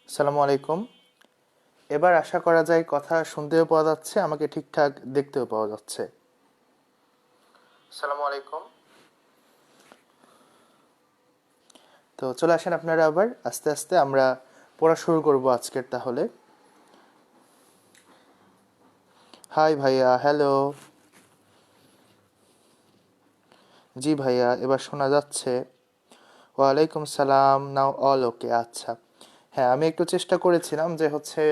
আসসালামু আলাইকুম। এবার আশা করা যায় কথা শুনতেও পাওয়া যাচ্ছে, আমাকে ঠিকঠাক দেখতেও পাওয়া যাচ্ছে। আসসালামু আলাইকুম। তো চলে আসেন আপনারা আবার আস্তে আস্তে আমরা পড়া শুরু করব আজকের তাহলে। হাই ভাইয়া, হ্যালো। জি ভাইয়া, এবার শোনা যাচ্ছে। ওয়ালাইকুম সালাম, নাও অল ওকে। আচ্ছা, হ্যাঁ আমি একটু চেষ্টা করেছিলাম যে হচ্ছে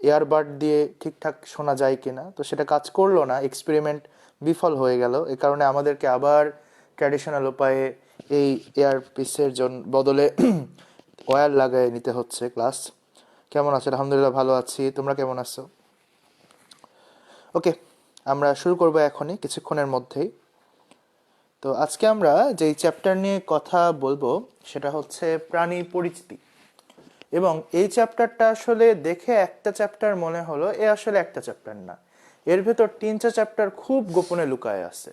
এয়ারবাড দিয়ে ঠিকঠাক শোনা যায় কিনা, তো সেটা কাজ করলো না, এক্সপেরিমেন্ট বিফল হয়ে গেল। এ কারণে আমাদেরকে আবার ট্র্যাডিশনাল উপায়ে এই এয়ারপিসের বদলে ওয়্যার লাগায় নিতে হচ্ছে ক্লাস। কেমন আছো? আলহামদুলিল্লাহ ভালো আছি, তোমরা কেমন আছো? ওকে, আমরা শুরু করবো এখনই কিছুক্ষণের মধ্যেই। তো আজকে আমরা যেই চ্যাপ্টার নিয়ে কথা বলবো সেটা হচ্ছে প্রাণী পরিচিতি। এবং এই চ্যাপ্টারটা আসলে দেখে একটা চ্যাপ্টার মনে হলো, এ আসলে একটা চ্যাপ্টার না, এর ভেতর 3টা চ্যাপ্টার খুব গোপনে লুকায় আছে।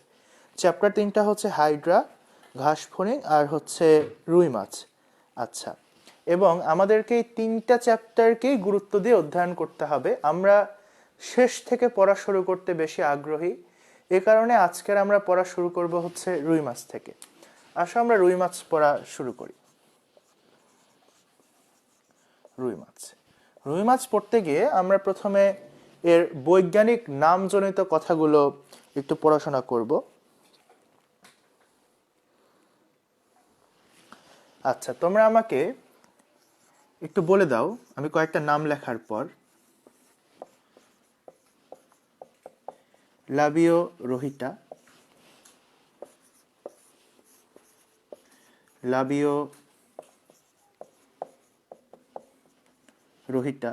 চ্যাপ্টার 3টা হচ্ছে হাইড্রা, ঘাসফড়িং আর হচ্ছে রুই মাছ। আচ্ছা, এবং আমাদেরকে এই 3টা চ্যাপ্টারকেই গুরুত্ব দিয়ে অধ্যয়ন করতে হবে। আমরা শেষ থেকে পড়া শুরু করতে বেশি আগ্রহী, এ কারণে আজকের আমরা পড়া শুরু করব হচ্ছে রুই মাছ থেকে। আসো আমরা রুই মাছ পড়া শুরু করি। রুই মাছ, রুই মাছ পড়তে গিয়ে আমরা প্রথমে এর বৈজ্ঞানিক নামজনিত কথাগুলো একটু পড়াশোনা করব। আচ্ছা, তোমরা আমাকে একটু বলে দাও, আমি কয়েকটা নাম লেখার পর। লাবিও রোহিটা, লাবিও রোহিটা,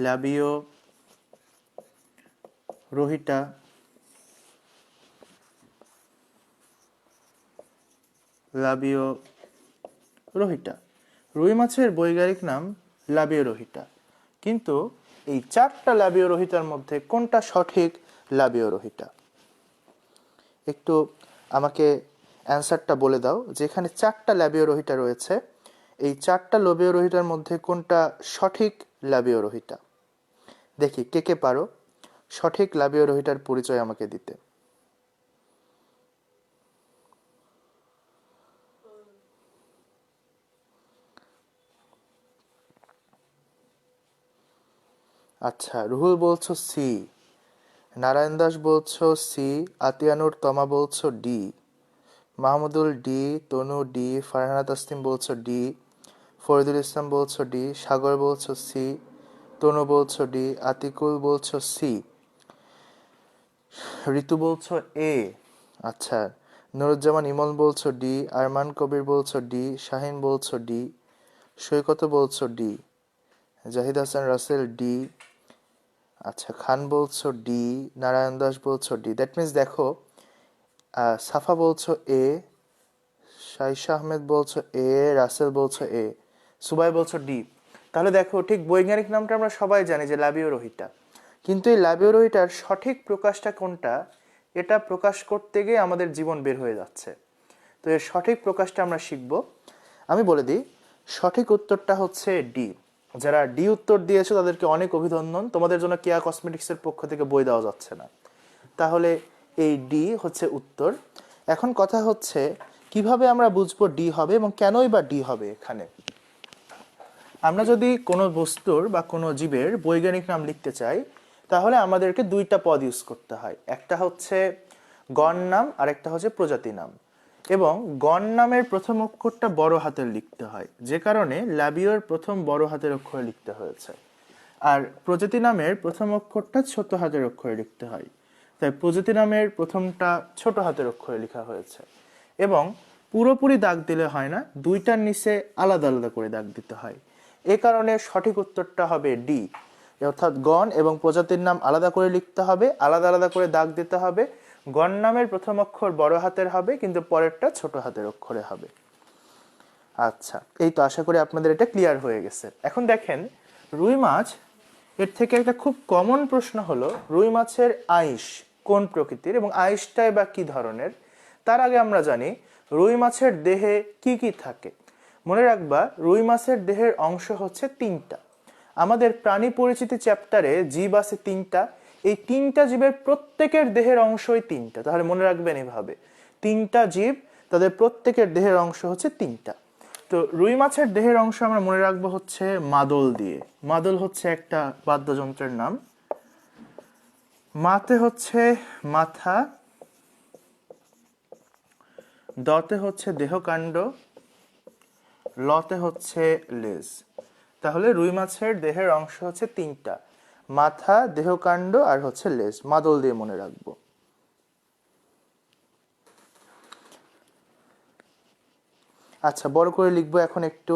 লাবিও রোহিটা, লাবিও রোহিটা। রুই মাছের বৈজ্ঞানিক নাম লাবিও রোহিটা, কিন্তু এই 4টা লাবিও রোহিটার মধ্যে কোনটা সঠিক লাবিও রোহিটা? একটু আমাকে অ্যান্সারটা বলে দাও। যেখানে 4টা লাবিও রোহিটা রয়েছে, এই 4টা লাবিও রোহিটার মধ্যে কোনটা সঠিক লাবিও রোহিটা? দেখি কে কে পারো সঠিক লাবিও রোহিটার পরিচয় আমাকে দিতে। আচ্ছা, রুহুল বলছো সি, নারায়ণ দাস বলছো সি, আতিয়ানুর তমা বলছো ডি, মাহমুদুল ডি, তনু ডি, ফারহানা তাসলিম বলছো ডি, ফরিদুল ইসলাম বলছো ডি, সাগর বলছো সি, তনু বলছো ডি, আতিকুল বলছো সি, ঋতু বলছো এ। আচ্ছা, নুরুজ্জামান ইমল বলছো ডি, আরমান কবির বলছো ডি, শাহিন বলছো ডি, সৈকত বলছো ডি, জাহিদ হাসান রাসেল ডি, আচ্ছা খান বলছো ডি, নারায়ণ দাস বলছো ডি। দ্যাট মিনস দেখো, সাফা বলছো এ, শাইশা আহমেদ বলছো এ, রাসেল বলছো এ, সুবাই বলছো ডি। তাহলে দেখো, ঠিক বৈজ্ঞানিক নামটা আমরা সবাই জানি যে লাবিও রোহিটা, কিন্তু এই লাবিও রোহিটার সঠিক প্রকাশটা কোনটা, এটা প্রকাশ করতে গিয়ে আমাদের জীবন বের হয়ে যাচ্ছে। তো এর সঠিক প্রকাশটা আমরা শিখব। আমি বলে দিই, সঠিক উত্তরটা হচ্ছে ডি। যারা ডি উত্তর দিয়েছো তাদেরকে অনেক অভিনন্দন, তোমাদের জন্য কেয়া কসমেটিক্সের পক্ষ থেকে বই দেওয়া যাচ্ছে না। তাহলে এই ডি হচ্ছে উত্তর। এখন কথা হচ্ছে কিভাবে আমরা বুঝবো ডি হবে এবং কেনই বা ডি হবে এখানে। আমরা যদি কোনো বস্তুর বা কোনো জীবের বৈজ্ঞানিক নাম লিখতে চাই, তাহলে আমাদেরকে 2টা পদ ইউজ করতে হয়। একটা হচ্ছে গণ নাম আর একটা হচ্ছে প্রজাতি নাম। এবং গণ নামের প্রথম অক্ষরটা বড় হাতের লিখতে হয়, যে কারণে লাবিওর প্রথম বড় হাতের অক্ষরে লিখতে হয়েছে। আর প্রজাতি নামের প্রথম অক্ষরটা ছোট হাতের অক্ষরে লিখতে হয়, তাই প্রজাতি নামের প্রথমটা ছোট হাতের অক্ষরে লেখা হয়েছে। এবং পুরোপুরি দাগ দিলে হয় না, 2টার নিচে আলাদা আলাদা করে দাগ দিতে হয়। এ কারণে সঠিক উত্তরটা হবে ডি, অর্থাৎ গণ এবং প্রজাতির নাম আলাদা করে লিখতে হবে, আলাদা আলাদা করে দাগ দিতে হবে। গণ নামের প্রথম অক্ষর বড় হাতের হবে, কিন্তু পরেরটা ছোট হাতের অক্ষরে হবে। আচ্ছা, এই তো, আশা করি আপনাদের এটা ক্লিয়ার হয়ে গেছে। এখন দেখেন, রুই মাছ, এর থেকে একটা খুব কমন প্রশ্ন হলো রুই মাছের আইস কোন প্রকৃতির এবং আইসটাই বা কি ধরনের। তার আগে আমরা জানি রুই মাছের দেহে কি কি থাকে? মনে রাখবা রুই মাছের দেহের অংশ হচ্ছে তিনটা। আমাদের প্রাণী পরিচিতি চ্যাপ্টারে জীব আছে তিনটা, এই তিনটা জীবের প্রত্যেকের দেহের অংশই তিনটা। তাহলে মনে রাখবেন এভাবে, তিনটা জীব, তাদের প্রত্যেকের দেহের অংশ হচ্ছে তিনটা। তো রুই মাছের দেহের অংশ আমরা মনে রাখবো হচ্ছে মাদল দিয়ে। মাদল হচ্ছে একটা বাদ্যযন্ত্রের নাম। মাতে হচ্ছে মাথা, দতে হচ্ছে দেহকাণ্ড, লতে হচ্ছে লেজ। তাহলে রুই মাছের দেহের অংশ হচ্ছে তিনটা, মাথা, দেহকাণ্ড আর হচ্ছে লেজ। মাদল দিয়ে মনে রাখবো। আচ্ছা, বড় করে লিখবো এখন একটু,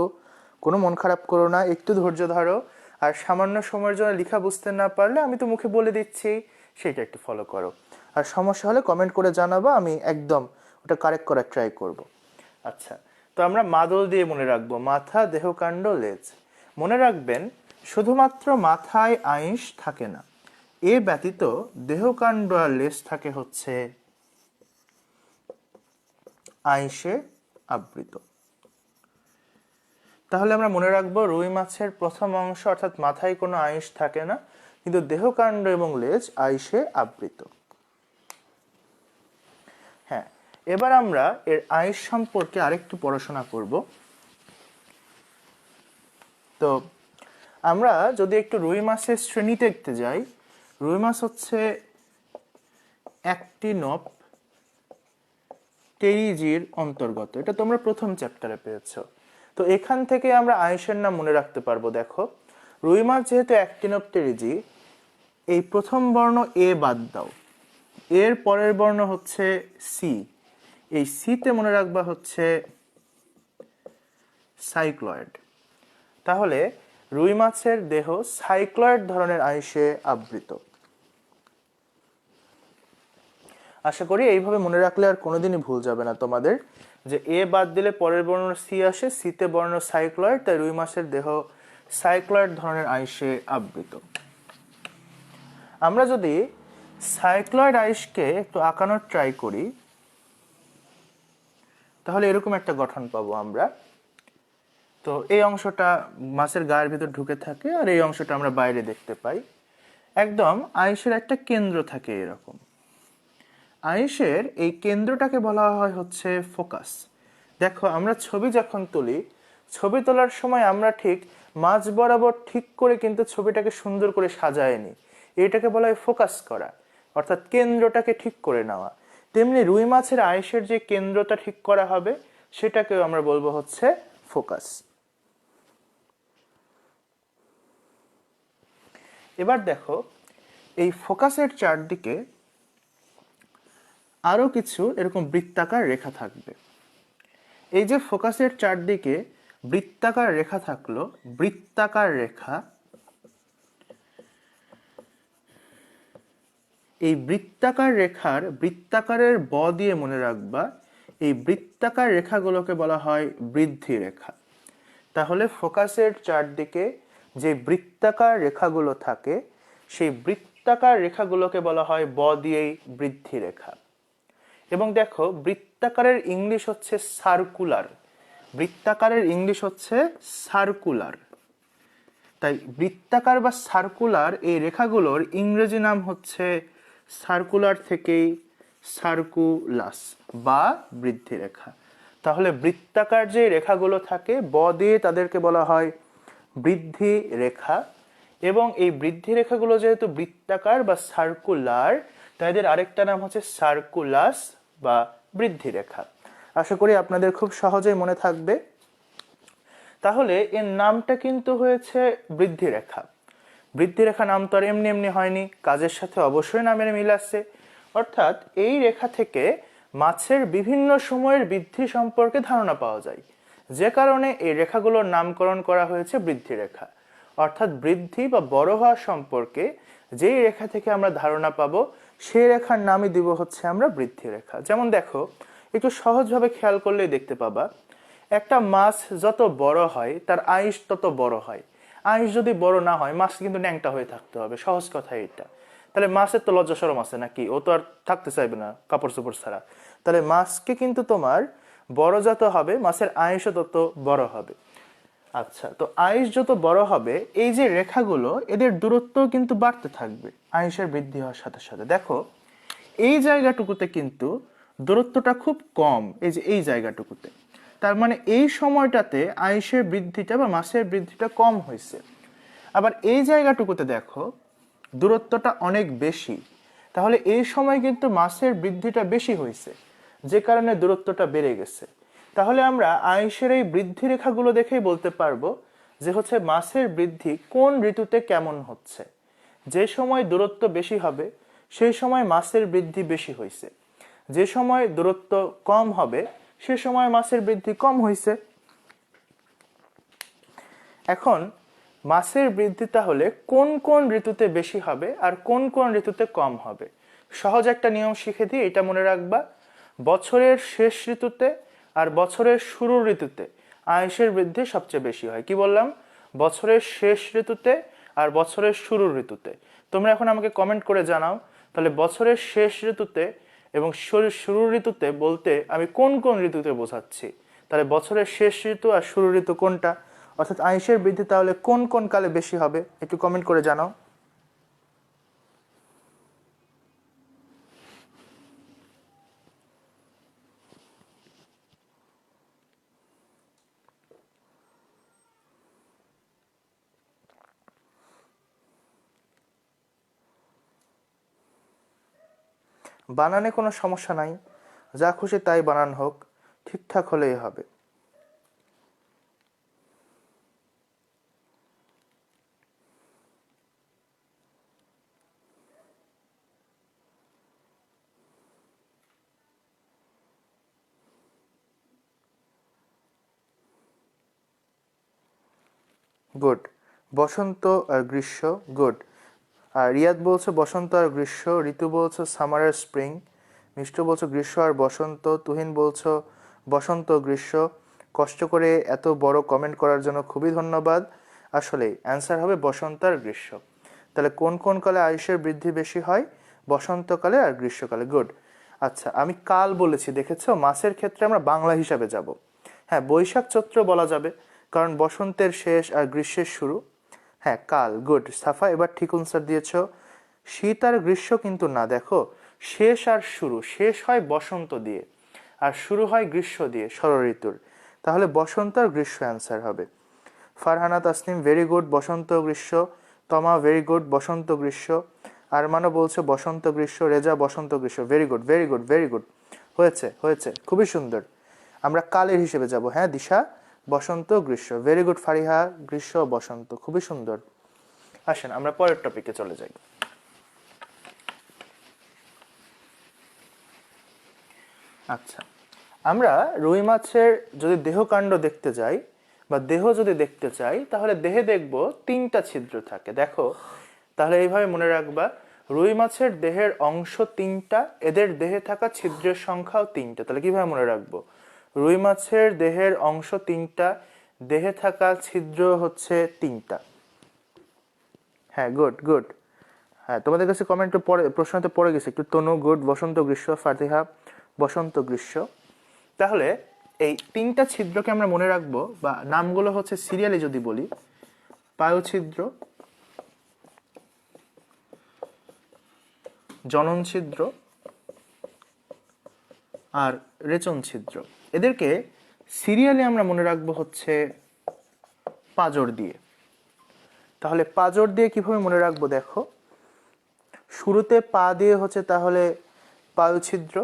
কোনো মন খারাপ করো না, একটু ধৈর্য ধরো। আর সামান্য সময়ের জন্য লেখা বুঝতে না পারলে আমি তো মুখে বলে দিচ্ছি, সেটা একটু ফলো করো। আর সমস্যা হলে কমেন্ট করে জানাবা, আমি একদম ওটা কারেক্ট করার ট্রাই করব। আচ্ছা, তো আমরা মাদল দিয়ে মনে রাখবো মাথা, দেহকাণ্ড, লেজ। মনে রাখবেন শুধুমাত্র মাথায় আঁশ থাকে না, এ ব্যতীত দেহকাণ্ড আর লেজ থাকে হচ্ছে আঁশে আবৃত। তাহলে আমরা মনে রাখবো রুই মাছের প্রথম অংশ অর্থাৎ মাথায় কোনো আঁশ থাকে না, কিন্তু দেহকাণ্ড এবং লেজ আঁশে আবৃত। হ্যাঁ, এবার আমরা এর আঁশ সম্পর্কে আরেকটু পড়াশোনা করব। তো আমরা যদি একটু রুই মাছের শ্রেণী দেখতে যাই, রুই মাছ হচ্ছে অ্যাক্টিনোপটেরিজির অন্তর্গত। এটা তোমরা প্রথম চ্যাপ্টারে পেয়েছো। তো এখান থেকে আমরা আঁশের নাম মনে রাখতে পারবো। দেখো, রুই মাছ যেহেতু অ্যাক্টিনোপটেরিজি, এই প্রথম বর্ণ এ বাদ দাও, এর পরের বর্ণ হচ্ছে সি। এই সিতে মনে রাখবা হচ্ছে সাইক্লয়েড। তাহলে রুই মাছের দেহ সাইক্লয়েড ধরনের আঁশে আবৃত। আশা করি এইভাবে মনে রাখলে আর কোনোদিনই ভুল যাবে না তোমাদের, যে এ বাদ দিলে পরের বর্ণ সি আসে, সিতে বর্ণ সাইক্লয়েড, তাই রুই মাছের দেহ সাইক্লয়েড ধরনের আঁশে আবৃত। আমরা যদি সাইক্লয়েড আঁশকে একটু আঁকানোর ট্রাই করি, তাহলে এরকম একটা গঠন পাবো আমরা। তো এই অংশটা মাছের গায়ের ভিতর ঢুকে থাকে, আর এই অংশটা আমরা বাইরে দেখতে পাই। একদম আঁশের একটা কেন্দ্র থাকে এরকম। আঁশের এই কেন্দ্রটাকে বলা হয় হচ্ছে ফোকাস। দেখো, আমরা ছবি যখন তুলি, ছবি তোলার সময় আমরা ঠিক মাঝ বরাবর ঠিক করে কিন্তু ছবিটাকে সুন্দর করে সাজায় নিই, এটাকে বলা হয় ফোকাস করা, অর্থাৎ কেন্দ্রটাকে ঠিক করে নেওয়া। তেমনি রুই মাছের আঁশের যে কেন্দ্রটা ঠিক করা হবে, সেটাকেও আমরা বলবো হচ্ছে ফোকাস। এবার দেখো, এই ফোকাসের চারদিকে আরো কিছু এরকম বৃত্তাকার রেখা থাকবে। এই যে ফোকাসের চারদিকে বৃত্তাকার রেখা থাকলো, বৃত্তাকার রেখা, এই বৃত্তাকার রেখার বৃত্তাকারের ব দিয়ে মনে রাখবা, এই বৃত্তাকার রেখাগুলোকে বলা হয় বৃদ্ধি রেখা। তাহলে ফোকাসের চারদিকে যে বৃত্তাকার রেখাগুলো থাকে, সেই বৃত্তাকার রেখাগুলোকে বলা হয় ব দিয়েই বৃদ্ধি রেখা। এবং দেখো, বৃত্তাকারের ইংলিশ হচ্ছে সার্কুলার। বৃত্তাকারের ইংলিশ হচ্ছে সার্কুলার। তাই বৃত্তাকার বা সার্কুলার এই রেখাগুলোর ইংরেজি নাম হচ্ছে সার্কুলার থেকেই সার্কুলাস বা বৃদ্ধি রেখা। তাহলে বৃত্তাকার যে রেখাগুলো থাকে, ব দিয়ে তাদেরকে বলা হয় বৃদ্ধি রেখা। এবং এই বৃদ্ধি রেখাগুলো যেহেতু বৃত্তাকার বা সার্কুলার, তাদের আরেকটা নাম হচ্ছে সার্কুলাস বা বৃদ্ধি রেখা। আশা করি আপনাদের খুব সহজেই মনে থাকবে। তাহলে এর নামটা কিন্তু হয়েছে বৃদ্ধি রেখা। বৃদ্ধি রেখা নাম তো আর এমনি এমনি হয়নি, কাজের সাথে অবশ্যই নামের মিল আছে। অর্থাৎ এই রেখা থেকে মাছের বিভিন্ন সময়ের বৃদ্ধি সম্পর্কে ধারণা পাওয়া যায়, যে কারণে এই রেখাগুলোর নামকরণ করা হয়েছে বৃদ্ধি রেখা। অর্থাৎ বৃদ্ধি বা বড় হওয়া সম্পর্কে যেই রেখা থেকে আমরা ধারণা পাবো, সেই রেখার নামই দিব হচ্ছে আমরা বৃদ্ধি রেখা। যেমন দেখো, একটু সহজভাবে খেয়াল করলেই দেখতে পাবা, একটা মাছ যত বড় হয় তার আঁশ তত বড় হয়। আঁশ যদি বড় না হয়, মাছ কিন্তু ন্যাংটা হয়ে থাকতে হবে, সহজ কথা এটা। তাহলে মাছের তো লজ্জা শরম আছে নাকি, ও তো আর থাকতে চাইবে না কাপড় চোপড় ছাড়া। তাহলে মাছকে কিন্তু তোমার বড় যত হবে মাছের আঁইশও তত বড় হবে। আচ্ছা, তো আঁইশ যত বড় হবে এই যে রেখাগুলো এদের দূরত্ব কিন্তু বাড়তে থাকবে আঁইশের বৃদ্ধি হওয়ার সাথে সাথে। দেখো এই জায়গাটুকুতে কিন্তু দূরত্বটা খুব কম, এই যে এই জায়গাটুকুতে, তার মানে এই সময়টাতে আঁইশের বৃদ্ধিটা বা মাসের বৃদ্ধিটা কম হয়েছে। আবার এই জায়গাটুকুতে দেখো দূরত্বটা অনেক বেশি, তাহলে এই সময় কিন্তু মাসের বৃদ্ধিটা বেশি হয়েছে, যে কারণে দূরত্বটা বেড়ে গেছে। তাহলে আমরা আঁইশের এই বৃদ্ধি রেখাগুলো দেখেই বলতে পারবো যে হচ্ছে মাসের বৃদ্ধি কোন ঋতুতে কেমন হচ্ছে। যে সময় দূরত্ব বেশি হবে সেই সময় মাসের বৃদ্ধি বেশি হয়েছে, যে সময় দূরত্ব কম হবে সে সময় মাসের বৃদ্ধি কম হয়েছে। এখন মাসের বৃদ্ধি তাহলে কোন কোন ঋতুতে বেশি হবে আর কোন কোন ঋতুতে কম হবে, সহজ একটা নিয়ম শিখে দিই, এটা মনে রাখবা। বছরের শেষ ঋতুতে আর বছরের শুরুর ঋতুতে আঁইশের বৃদ্ধি সবচেয়ে বেশি হয়। কি বললাম? বছরের শেষ ঋতুতে আর বছরের শুরুর ঋতুতে। তোমরা এখন আমাকে কমেন্ট করে জানাও তাহলে বছরের শেষ ঋতুতে এবং শুরুর ঋতুতে বলতে আমি কোন কোন ঋতুতে বোঝাচ্ছি। তাহলে বছরের শেষ ঋতু আর শুরু ঋতু কোনটা, অর্থাৎ আঁইশের বৃদ্ধি তাহলে কোন কোন কালে বেশি হবে, একটু কমেন্ট করে জানাও। বানানে কোনো সমস্যা নাই, যা খুশি তাই বানান হোক, ঠিকঠাক হলেই হবে। গুড। বসন্ত আর গ্রীষ্ম, গুড। আর রিয়াদ বলছো বসন্ত আর গ্রীষ্ম, ঋতু বলছো সামার আর স্প্রিং, মিষ্টু বলছো গ্রীষ্ম আর বসন্ত, তুহিন বলছো বসন্ত গ্রীষ্ম। কষ্ট করে এত বড় কমেন্ট করার জন্য খুবই ধন্যবাদ। আসলে অ্যান্সার হবে বসন্ত আর গ্রীষ্ম। তাহলে কোন কোন কালে আয়ুষের বৃদ্ধি বেশি হয়? বসন্তকালে আর গ্রীষ্মকালে। গুড। আচ্ছা, আমি কাল বলেছি দেখেছো, মাসের ক্ষেত্রে আমরা বাংলা হিসাবে যাব। হ্যাঁ, বৈশাখ চৈত্র বলা যাবে, কারণ বসন্তের শেষ আর গ্রীষ্মের শুরু। হ্যাঁ, কাল। গুড সাফা, এবার ঠিক আনসার দিয়েছ। শীত আর গ্রীষ্ম কিন্তু না, দেখো শেষ আর শুরু, শেষ হয় বসন্ত দিয়ে আর শুরু হয় গ্রীষ্ম দিয়ে, ষড় ঋতুর। তাহলে বসন্ত আর গ্রীষ্ম অ্যান্সার হবে। ফারহানা তাসনিম ভেরি গুড, বসন্ত গ্রীষ্ম। তমা ভেরি গুড, বসন্ত গ্রীষ্ম। আরমানও বলছে বসন্ত গ্রীষ্ম। রেজা বসন্ত গ্রীষ্ম। Very good, very good, very good. হয়েছে হয়েছে, খুবই সুন্দর। আমরা কালের হিসেবে যাব। হ্যাঁ দিশা, বসন্ত গ্রীষ্ম। ভেরি গুড ফারিহা, গ্রীষ্ম বসন্ত, খুবই সুন্দর। আসেন আমরা পরের টপিকে চলে যাই। আচ্ছা, আমরা রুই মাছের যদি দেহকাণ্ড দেখতে যাই বা দেহ যদি দেখতে চাই তাহলে দেহে দেখব তিনটা ছিদ্র থাকে। দেখো তাহলে এইভাবে মনে রাখবা, রুই মাছের দেহের অংশ তিনটা, এদের দেহে থাকা ছিদ্রের সংখ্যাও তিনটা। তাহলে কিভাবে মনে রাখবো? রুই মাছের দেহের অংশ তিনটা, দেহে থাকা ছিদ্র হচ্ছে তিনটা। হ্যাঁ গুড গুড। হ্যাঁ, তোমাদের কাছে কমেন্ট পরে, প্রশ্নতে পড়ে গেছে একটু। তনু গুড, বসন্ত গ্রীষ্ম। ফাতিহা বসন্ত গ্রীষ্ম। তাহলে এই তিনটা ছিদ্রকে আমরা মনে রাখবো, বা নামগুলো হচ্ছে সিরিয়ালি যদি বলি, পায়ুছিদ্র, জনন ছিদ্র আর রেচন ছিদ্র। এদেরকে সিরিয়ালি আমরা মনে রাখবো হচ্ছে পাঁজর দিয়ে। তাহলে পাঁজর দিয়ে কিভাবে মনে রাখবো? দেখো শুরুতে পা দিয়ে হচ্ছে তাহলে পায়ুছিদ্র।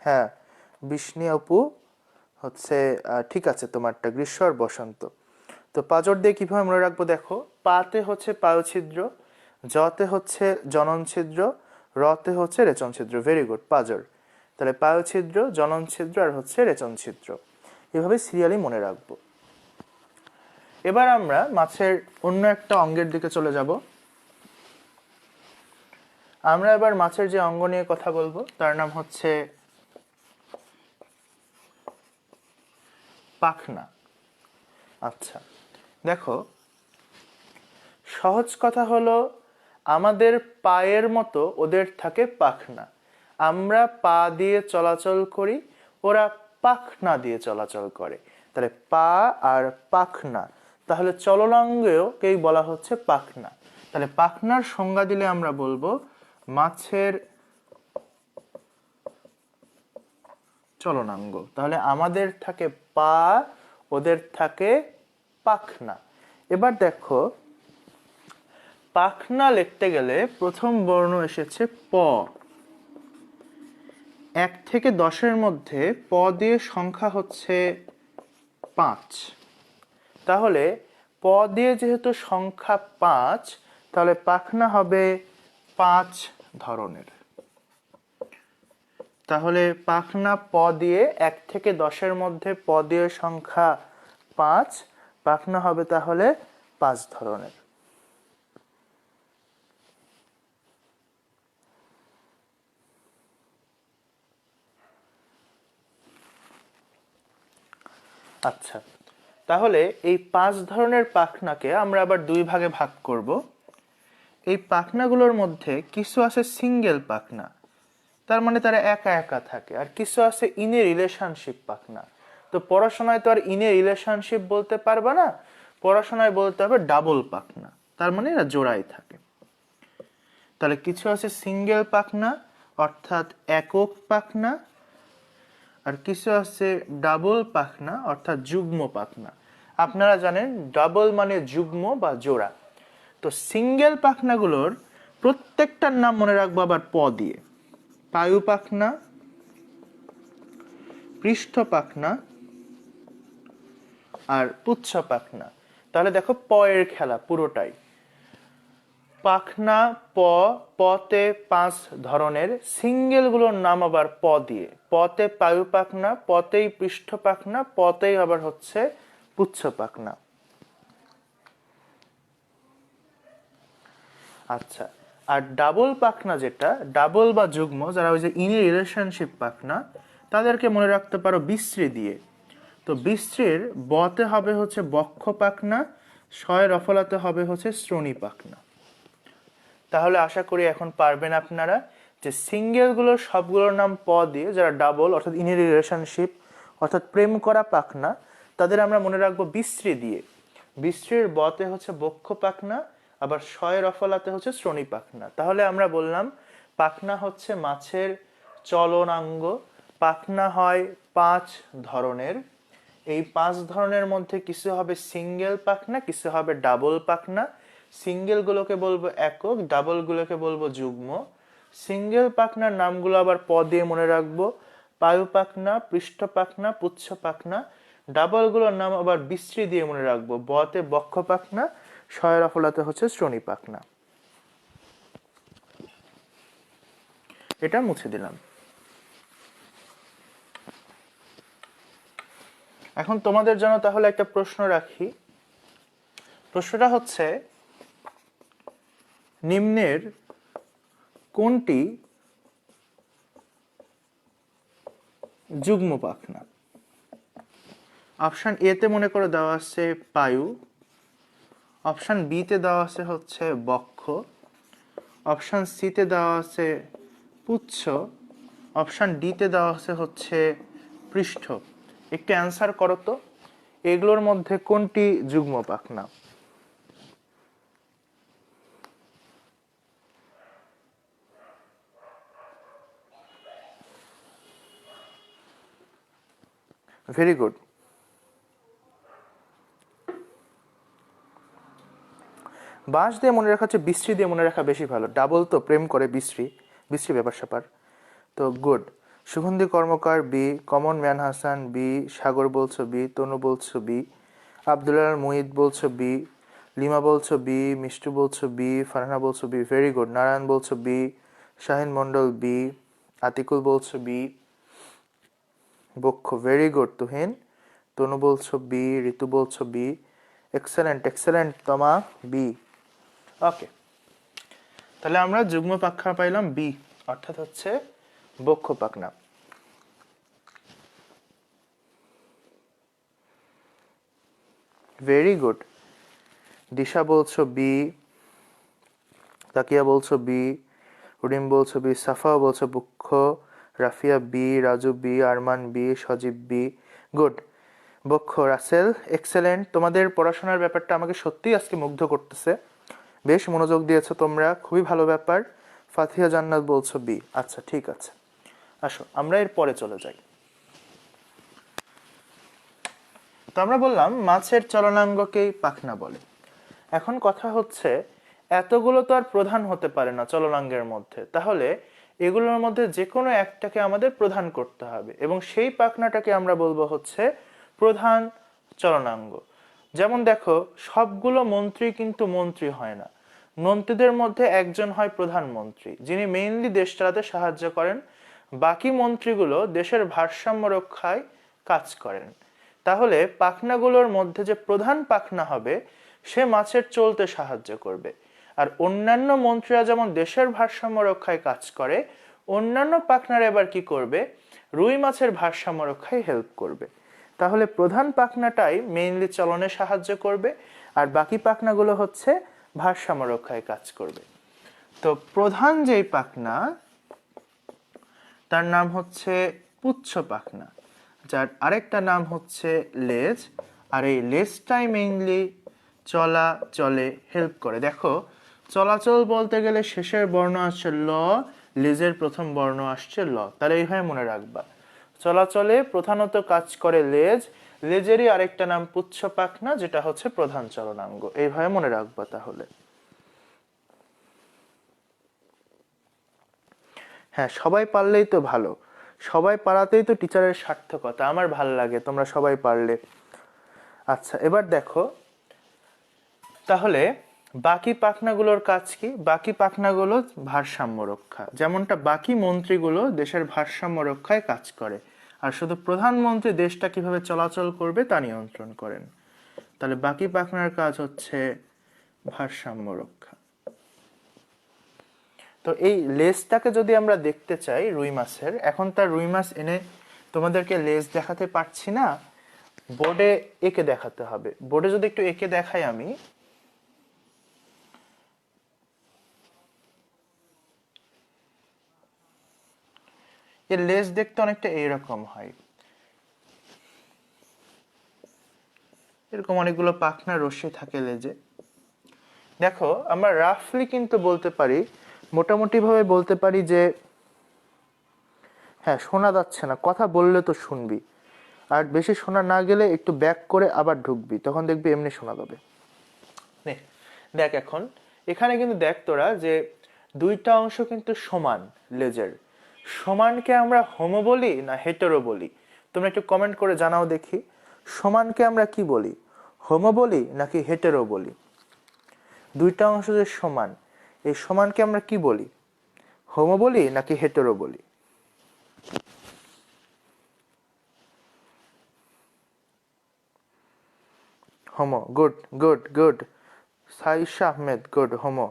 হ্যাঁ বিষ্ণু আপু হচ্ছে ঠিক আছে তোমারটা, গ্রীষ্ম আর বসন্ত। তো পাঁজর দিয়ে কিভাবে মনে রাখবো? দেখো পাতে হচ্ছে পায়ুছিদ্র, জতে হচ্ছে জনন ছিদ্র, রতে হচ্ছে রেচন ছিদ্র। ভেরি গুড, পাঁজর। তাহলে পায়ুছিদ্র, জনন ছিদ্র আর হচ্ছে রেচন ছিদ্র, এভাবে সিরিয়ালি মনে রাখবো। এবার আমরা মাছের অন্য একটা অঙ্গের দিকে চলে যাব। আমরা এবার মাছের যে অঙ্গ নিয়ে কথা বলবো তার নাম হচ্ছে পাখনা। আচ্ছা দেখো, সহজ কথা হলো আমাদের পায়ের মতো ওদের থাকে পাখনা। আমরা পা দিয়ে চলাচল করি, ওরা পাখনা দিয়ে চলাচল করে। তাহলে পা আর পাখনা, তাহলে চলনাঙ্গকেই বলা হচ্ছে পাখনা। তাহলে পাখনার সংজ্ঞা দিলে আমরা বলবো মাছের চলনাঙ্গ। তাহলে আমাদের থাকে পা, ওদের থাকে পাখনা। এবার দেখো পাখনা লিখতে গেলে প্রথম বর্ণ এসেছে প। 1 থেকে 10-এর মধ্যে প দিয়ে সংখ্যা হচ্ছে 5। তাহলে প দিয়ে যেহেতু সংখ্যা 5, তাহলে পাখনা হবে 5 ধরনের। তাহলে পাখনা প দিয়ে 1 থেকে 10-এর মধ্যে প দিয়ে সংখ্যা 5, পাখনা হবে তাহলে 5 ধরনের। আচ্ছা, তাহলে এই 5 ধরনের পাখনাকে আমরা আবার 2 ভাগে ভাগ করব। এই পাখনাগুলোর মধ্যে কিছু আছে সিঙ্গেল পাখনা, তার মানে তারা একা একা থাকে, আর কিছু আছে ইনে রিলেশনশিপ পাখনা। তো পড়াশোনায় তো আর ইনে রিলেশনশিপ বলতে পারবে না, পড়াশোনায় বলতে হবে ডাবল পাখনা, তার মানে এরা জোড়ায় থাকে। তাহলে কিছু আছে সিঙ্গেল পাখনা অর্থাৎ একক পাখনা, আর কিছু আছে ডাবল পাখনা অর্থাৎ যুগ্ম পাখনা। আপনারা জানেন ডাবল মানে যুগ্ম বা জোড়া। তো সিঙ্গেল পাখনাগুলোর প্রত্যেকটার নাম মনে রাখবো আবার প দিয়ে। পায়ু পাখনা, পৃষ্ঠ পাখনা আর পুচ্ছ পাখনা। তাহলে দেখো প এর খেলা পুরোটাই। পাখনা প, পতে 5 ধরনের, সিঙ্গেল গুলোর নাম আবার প দিয়ে। পতে পায়ু পাখনা, পতেই পৃষ্ঠ পাখনা, পতেই আবার হচ্ছে পুচ্ছ পাখনা। আচ্ছা, আর ডাবল পাখনা যেটা, ডাবল বা যুগ্ম, যারা ওই যে ইনি রিলেশনশিপ পাখনা, তাদেরকে মনে রাখতে পারো বিশ্রী দিয়ে। তো বিশ্রীর বতে হবে হচ্ছে বক্ষ পাখনা, শয়ের রফলাতে হবে হচ্ছে শ্রোণী পাখনা। তাহলে আশা করি এখন পারবেন আপনারা যে সিঙ্গেল গুলোর সবগুলোর নাম প দিয়ে, যারা ডাবল অর্থাৎ ইন রিলেশনশিপ অর্থাৎ প্রেম করা পাখনা, তাদের আমরা মনে রাখবো বিশ্রী দিয়ে। বিশ্রীর বতে হচ্ছে বক্ষ পাখনা, আবার শয়ের রফলাতে হচ্ছে শ্রোণী পাখনা। তাহলে আমরা বললাম পাখনা হচ্ছে মাছের চলনাঙ্গ। পাখনা হয় 5 ধরনের। এই 5 ধরনের মধ্যে কিছু হবে সিঙ্গেল পাখনা, কিছু হবে ডাবল পাখনা। সিঙ্গেল গুলোকে বলবো একক, ডাবল গুলোকে বলবো যুগ্ম। সিঙ্গেল পাখনার নামগুলো আবার প দিয়ে মনে রাখবো, পায়ু পাখনা, পৃষ্ঠ পাখনা, পুচ্ছ পাখনা। ডাবল গুলোর নাম আবার বিশ্রী দিয়ে মনে রাখবো, বতে বক্ষ পাখনা, শয়ের রফলাতে হচ্ছে শ্রোণী পাখনা। এটা মুছে দিলাম। এখন তোমাদের জন্য তাহলে একটা প্রশ্ন রাখি। প্রশ্নটা হচ্ছে নিম্নের কোনটি যুগ্ম পাখনা? অপশন এ তে মনে করে দেওয়া আছে পায়ু, অপশন বি তে দেওয়া আছে হচ্ছে বক্ষ, অপশন সি তে দেওয়া আছে পুচ্ছ, অপশন ডি তে দেওয়া আছে হচ্ছে পৃষ্ঠ। একটু অ্যান্সার করো তো, এগুলোর মধ্যে কোনটি যুগ্ম পাখনা? Very good. বাঁশ দিয়ে মনে রাখা হচ্ছে বিশ্রী দিয়ে মনে রাখা বেশি ভালো, ডাবল তো প্রেম করে বিশ্রী, বিশ্রী ব্যাপার স্যাপার। তো গুড। সুগন্ধি কর্মকার বি, কমন ম্যান হাসান বি, সাগর বলছো বি, তনু বলছো বি, আব্দুল্লাহ মুহিত বলছো বি, লিমা বলছো বি, মিষ্টু বলছো বি, ফারহানা বলছো বি, ভেরি গুড। নারায়ণ বলছো বি, শাহিন মন্ডল বি, আতিকুল বলছো বি, বক্ষ, ভেরি গুড তুহিন। তনু বলছো বি, ঋতু বলছো বি, এক্সেলেন্ট এক্সেলেন্ট তমা, বি। ওকে, তাহলে আমরা যুগ্ম পাখনা পাইলাম বি, অর্থাৎ হচ্ছে বক্ষ পাখনা। Very good. দিশা বলছো বি, তাকিয়া বলছো বি, রুডিম বলছো বি, সাফা বলছো বক্ষ, Rafia B, Raju B, Arman B, Sajib B. Good. বক্ষ রাসেল, এক্সেলেন্ট। তোমাদের পড়াশোনার ব্যাপারটা আমাকে সত্যিই আজকে মুগ্ধ করতেছে, বেশ মনোযোগ দিয়েছো তোমরা, খুবই ভালো ব্যাপার। ফাতিহা জান্নাত বলছো বি। আচ্ছা ঠিক আছে, আসো আমরা এর পরে চলে যাই। তো আমরা বললাম মাছের চলনাঙ্গকেই পাখনা বলে। এখন কথা হচ্ছে এতগুলো তো আর প্রধান হতে পারে না চলনাঙ্গের মধ্যে, তাহলে এগুলোর মধ্যে যে কোনো একটাকে আমাদের প্রধান করতে হবে এবং সেই পাখনাটাকে আমরা বলবো হচ্ছে প্রধান চলনাঙ্গ। যেমন দেখো, সবগুলো মন্ত্রী কিন্তু মন্ত্রী হয় না। মন্ত্রীদের মধ্যে একজন হয় প্রধানমন্ত্রী, যিনি মেইনলি দেশ চালাতে সাহায্য করেন। বাকি মন্ত্রীগুলো দেশের ভারসাম্য রক্ষায় কাজ করেন। তাহলে পাখনাগুলোর মধ্যে যে প্রধান পাখনা হবে সে মাছের চলতে সাহায্য করবে। আর অন্যান্য মন্ত্রীরা যেমন দেশের ভারসাম্য রক্ষায় কাজ করে, অন্যান্য পাখনারা এবার কি করবে, রুই মাছের ভারসাম্য রক্ষায় হেল্প করবে। তাহলে প্রধান পাখনাটাই মেইনলি চলনে সাহায্য করবে, আর বাকি পাখনাগুলো হচ্ছে ভারসাম্য রক্ষায় কাজ করবে। তো প্রধান যেই পাখনা তার নাম হচ্ছে পুচ্ছ পাখনা, যার আরেকটা নাম হচ্ছে লেজ। আর এই লেজটাই মেইনলি চলে হেল্প করে। দেখো, চলাচল বলতে গেলে শেষের বর্ণ আসছে ল, লেজের প্রথম বর্ণ আসছে ল, তাহলে এইভাবে মনে রাখবা। চলাচলে প্রধানত কাজ করে লেজ, লেজেরই আরেকটা নাম পুচ্ছ পাখনা, যেটা হচ্ছে প্রধান চলনাঙ্গ। এইভাবে মনে রাখবা তাহলে। হ্যাঁ, সবাই পারলেই তো ভালো, সবাই পারাতেই তো টিচারের সার্থকতা। আমার ভাল লাগে তোমরা সবাই পারলে। আচ্ছা এবার দেখো, তাহলে বাকি পাখনাগুলোর কাজ কি? বাকি পাখনাগুলো ভারসাম্য রক্ষা, যেমনটা বাকি মন্ত্রীগুলো দেশের ভারসাম্য রক্ষায় কাজ করে, আর শুধু প্রধানমন্ত্রী দেশটা কিভাবে চলাচল করবে তা নিয়ন্ত্রণ করেন। তাহলে বাকি পাখনার কাজ হচ্ছে ভারসাম্য রক্ষা। তো এই লেজটাকে যদি আমরা দেখতে চাই রুই মাছের, এখন তার রুই মাছ এনে তোমাদেরকে লেজ দেখাতে পারছি না, বোর্ডে এঁকে দেখাতে হবে। বোর্ডে যদি একটু এঁকে দেখাই আমি, এর লেজ দেখতে অনেকটা এইরকম হয়, এরকম অনেকগুলো পাখনা রশ্মি থাকে লেজে। দেখো, আমরা রাফলি কিন্তু বলতে পারি, মোটামুটি ভাবে বলতে পারি যে, হ্যাঁ শোনা যাচ্ছে না, কথা বললে তো শুনবি, আর বেশি শোনা না গেলে একটু ব্যাক করে আবার ঢুকবি, তখন দেখবি এমনি শোনা যাবে। দেখ এখন এখানে কিন্তু দেখ তোরা যে দুইটা অংশ কিন্তু সমান লেজের। সমানকে আমরা হোমো বলি না হেটেরো বলি? তোমরা একটু কমেন্ট করে জানাও দেখি, সমানকে আমরা কি বলি, হোমো বলি নাকি হেটেরো বলি? দুইটা অংশ যে সমান, এই সমানকে আমরা কি বলি, হোমো বলি নাকি হেটেরো বলি? Homo. Good good good. Saisha Ahmed good, homo.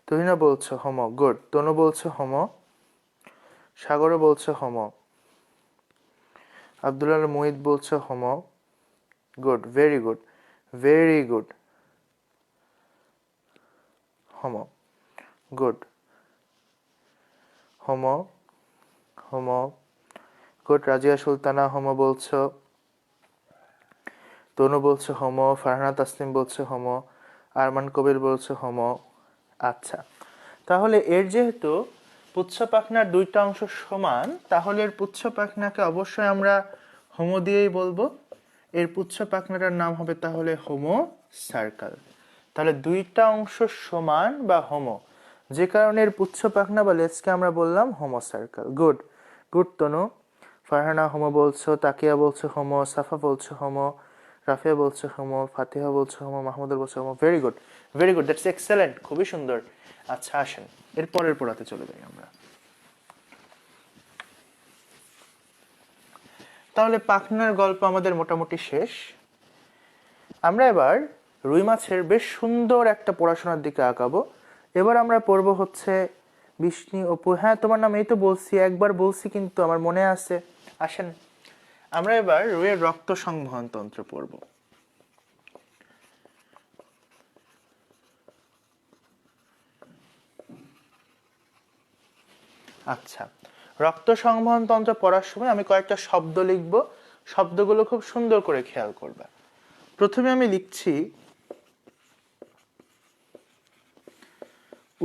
Tuhina বলছো হোমো, গুড। তনু বলছো হোমো, সাগরও বলছো হোমো, আব্দুল্লাহ মুহিত বলছো homo, good, very good, very good, Homo, good, Homo, Homo, good. Razia Sultana Homo বলছো, তনু বলছো হোমো, ফারহানা তাসলিম বলছো হোমো, আরমান কবির বলছো হোমো। আচ্ছা, তাহলে এর যেহেতু পুচ্ছ পাখনার দুইটা অংশ সমান, তাহলে এর পুচ্ছ পাখনাকে অবশ্যই আমরা হোমো দিয়েই বলবো। এর পুচ্ছ পাখনাটার নাম হবে তাহলে হোমো সার্কেল। তাহলে দুইটা অংশ সমান বা হোমো, যে কারণে এর পুচ্ছ পাখনা বা লেজকে আমরা বললাম হোমো সার্কেল। গুড গুড তনু। ফারহানা হোমো বলছো, তাকিয়া বলছো হোমো, সাফা বলছো হোমো, রাফিয়া বলছো হোমো, ফাতিহা বলছো হোমো, মাহমুদুল বলছো Homo. Very good, very good, that's excellent, খুবই সুন্দর। আচ্ছা আসেন এর পরের পড়াতে চলে যাই আমরা। তাহলে পাখনার গল্প আমাদের মোটামুটি শেষ। আমরা এবার রুই মাছের বেশ সুন্দর একটা পড়াশোনার দিকে আগাবো। এবার আমরা পড়বো হচ্ছে বিষ্ণু অপু। হ্যাঁ তোমার নাম এই তো বলছি, একবার বলছি কিন্তু আমার মনে আছে। আসেন আমরা এবার রুইয়ের রক্ত সংবহন তন্ত্র পড়ব। আচ্ছা, রক্ত সংবহন তন্ত্র পড়ার সময় আমি কয়েকটা শব্দ লিখব, শব্দগুলো খুব সুন্দর করে খেয়াল করবে। প্রথমে আমি লিখছি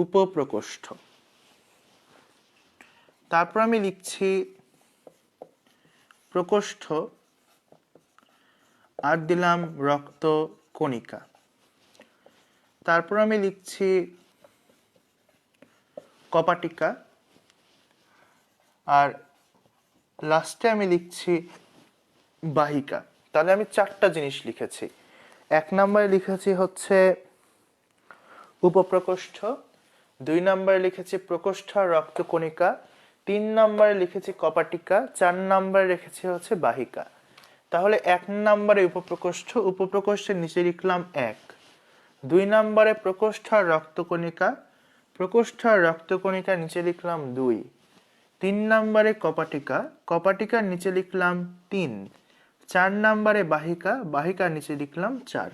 উপপ্রকোষ্ঠ, তারপর আমি লিখছি প্রকোষ্ঠ, আর দিলাম রক্ত কণিকা, তারপর আমি লিখছি কপাটিকা, আর লাস্টে আমি লিখছি বাহিকা। তাহলে আমি 4টা জিনিস লিখেছি। 1 নম্বরে লিখেছি হচ্ছে উপপ্রকোষ্ঠ, 2 নম্বরে লিখেছি প্রকোষ্ঠ আর রক্তকণিকা, 3 নম্বরে লিখেছি কপাটিকা, 4 নম্বরে লিখেছি হচ্ছে বাহিকা। তাহলে 1 নম্বরে উপপ্রকোষ্ঠ, উপপ্রকোষ্ঠের নিচে লিখলাম 1। 2 নম্বরে প্রকোষ্ঠ আর রক্তকণিকা, প্রকোষ্ঠ আর রক্তকণিকার নিচে লিখলাম 2। 3 নম্বরে কপাটিকা, কপাটিকার নিচে লিখলাম 3। 4 নম্বরে বাহিকা, বাহিকার নিচে লিখলাম 4।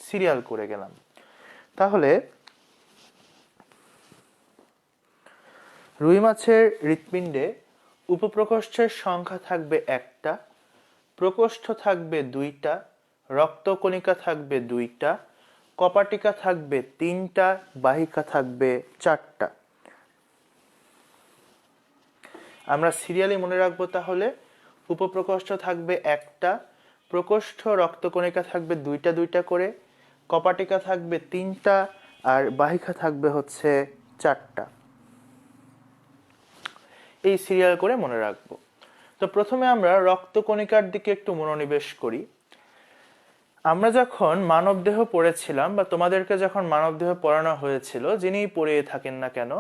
সিরিয়াল করে গেলাম। তাহলে রুই মাছের হৃৎপিণ্ডে উপপ্রকোষ্ঠের সংখ্যা থাকবে 1টা, প্রকোষ্ঠ থাকবে 2টা, রক্তকণিকা থাকবে 2টা, কপাটিকা থাকবে 3টা, বাহিকা থাকবে 4টা। আমরা সিরিয়ালি মনে রাখবো। তাহলে উপপ্রকোষ্ঠ থাকবে 1টা, প্রকোষ্ঠ রক্তকণিকা থাকবে 2টা 2টা করে, কপাটিকা থাকবে 3টা, আর বাহিকা থাকবে হচ্ছে 4টা। এই সিরিয়াল করে মনে রাখবো। তো প্রথমে আমরা রক্তকণিকার দিকে একটু মনোনিবেশ করি। আমরা যখন মানবদেহ পড়েছিলাম, বা তোমাদেরকে যখন মানবদেহ পড়ানো হয়েছিল, যিনি পড়িয়ে থাকেন না কেন,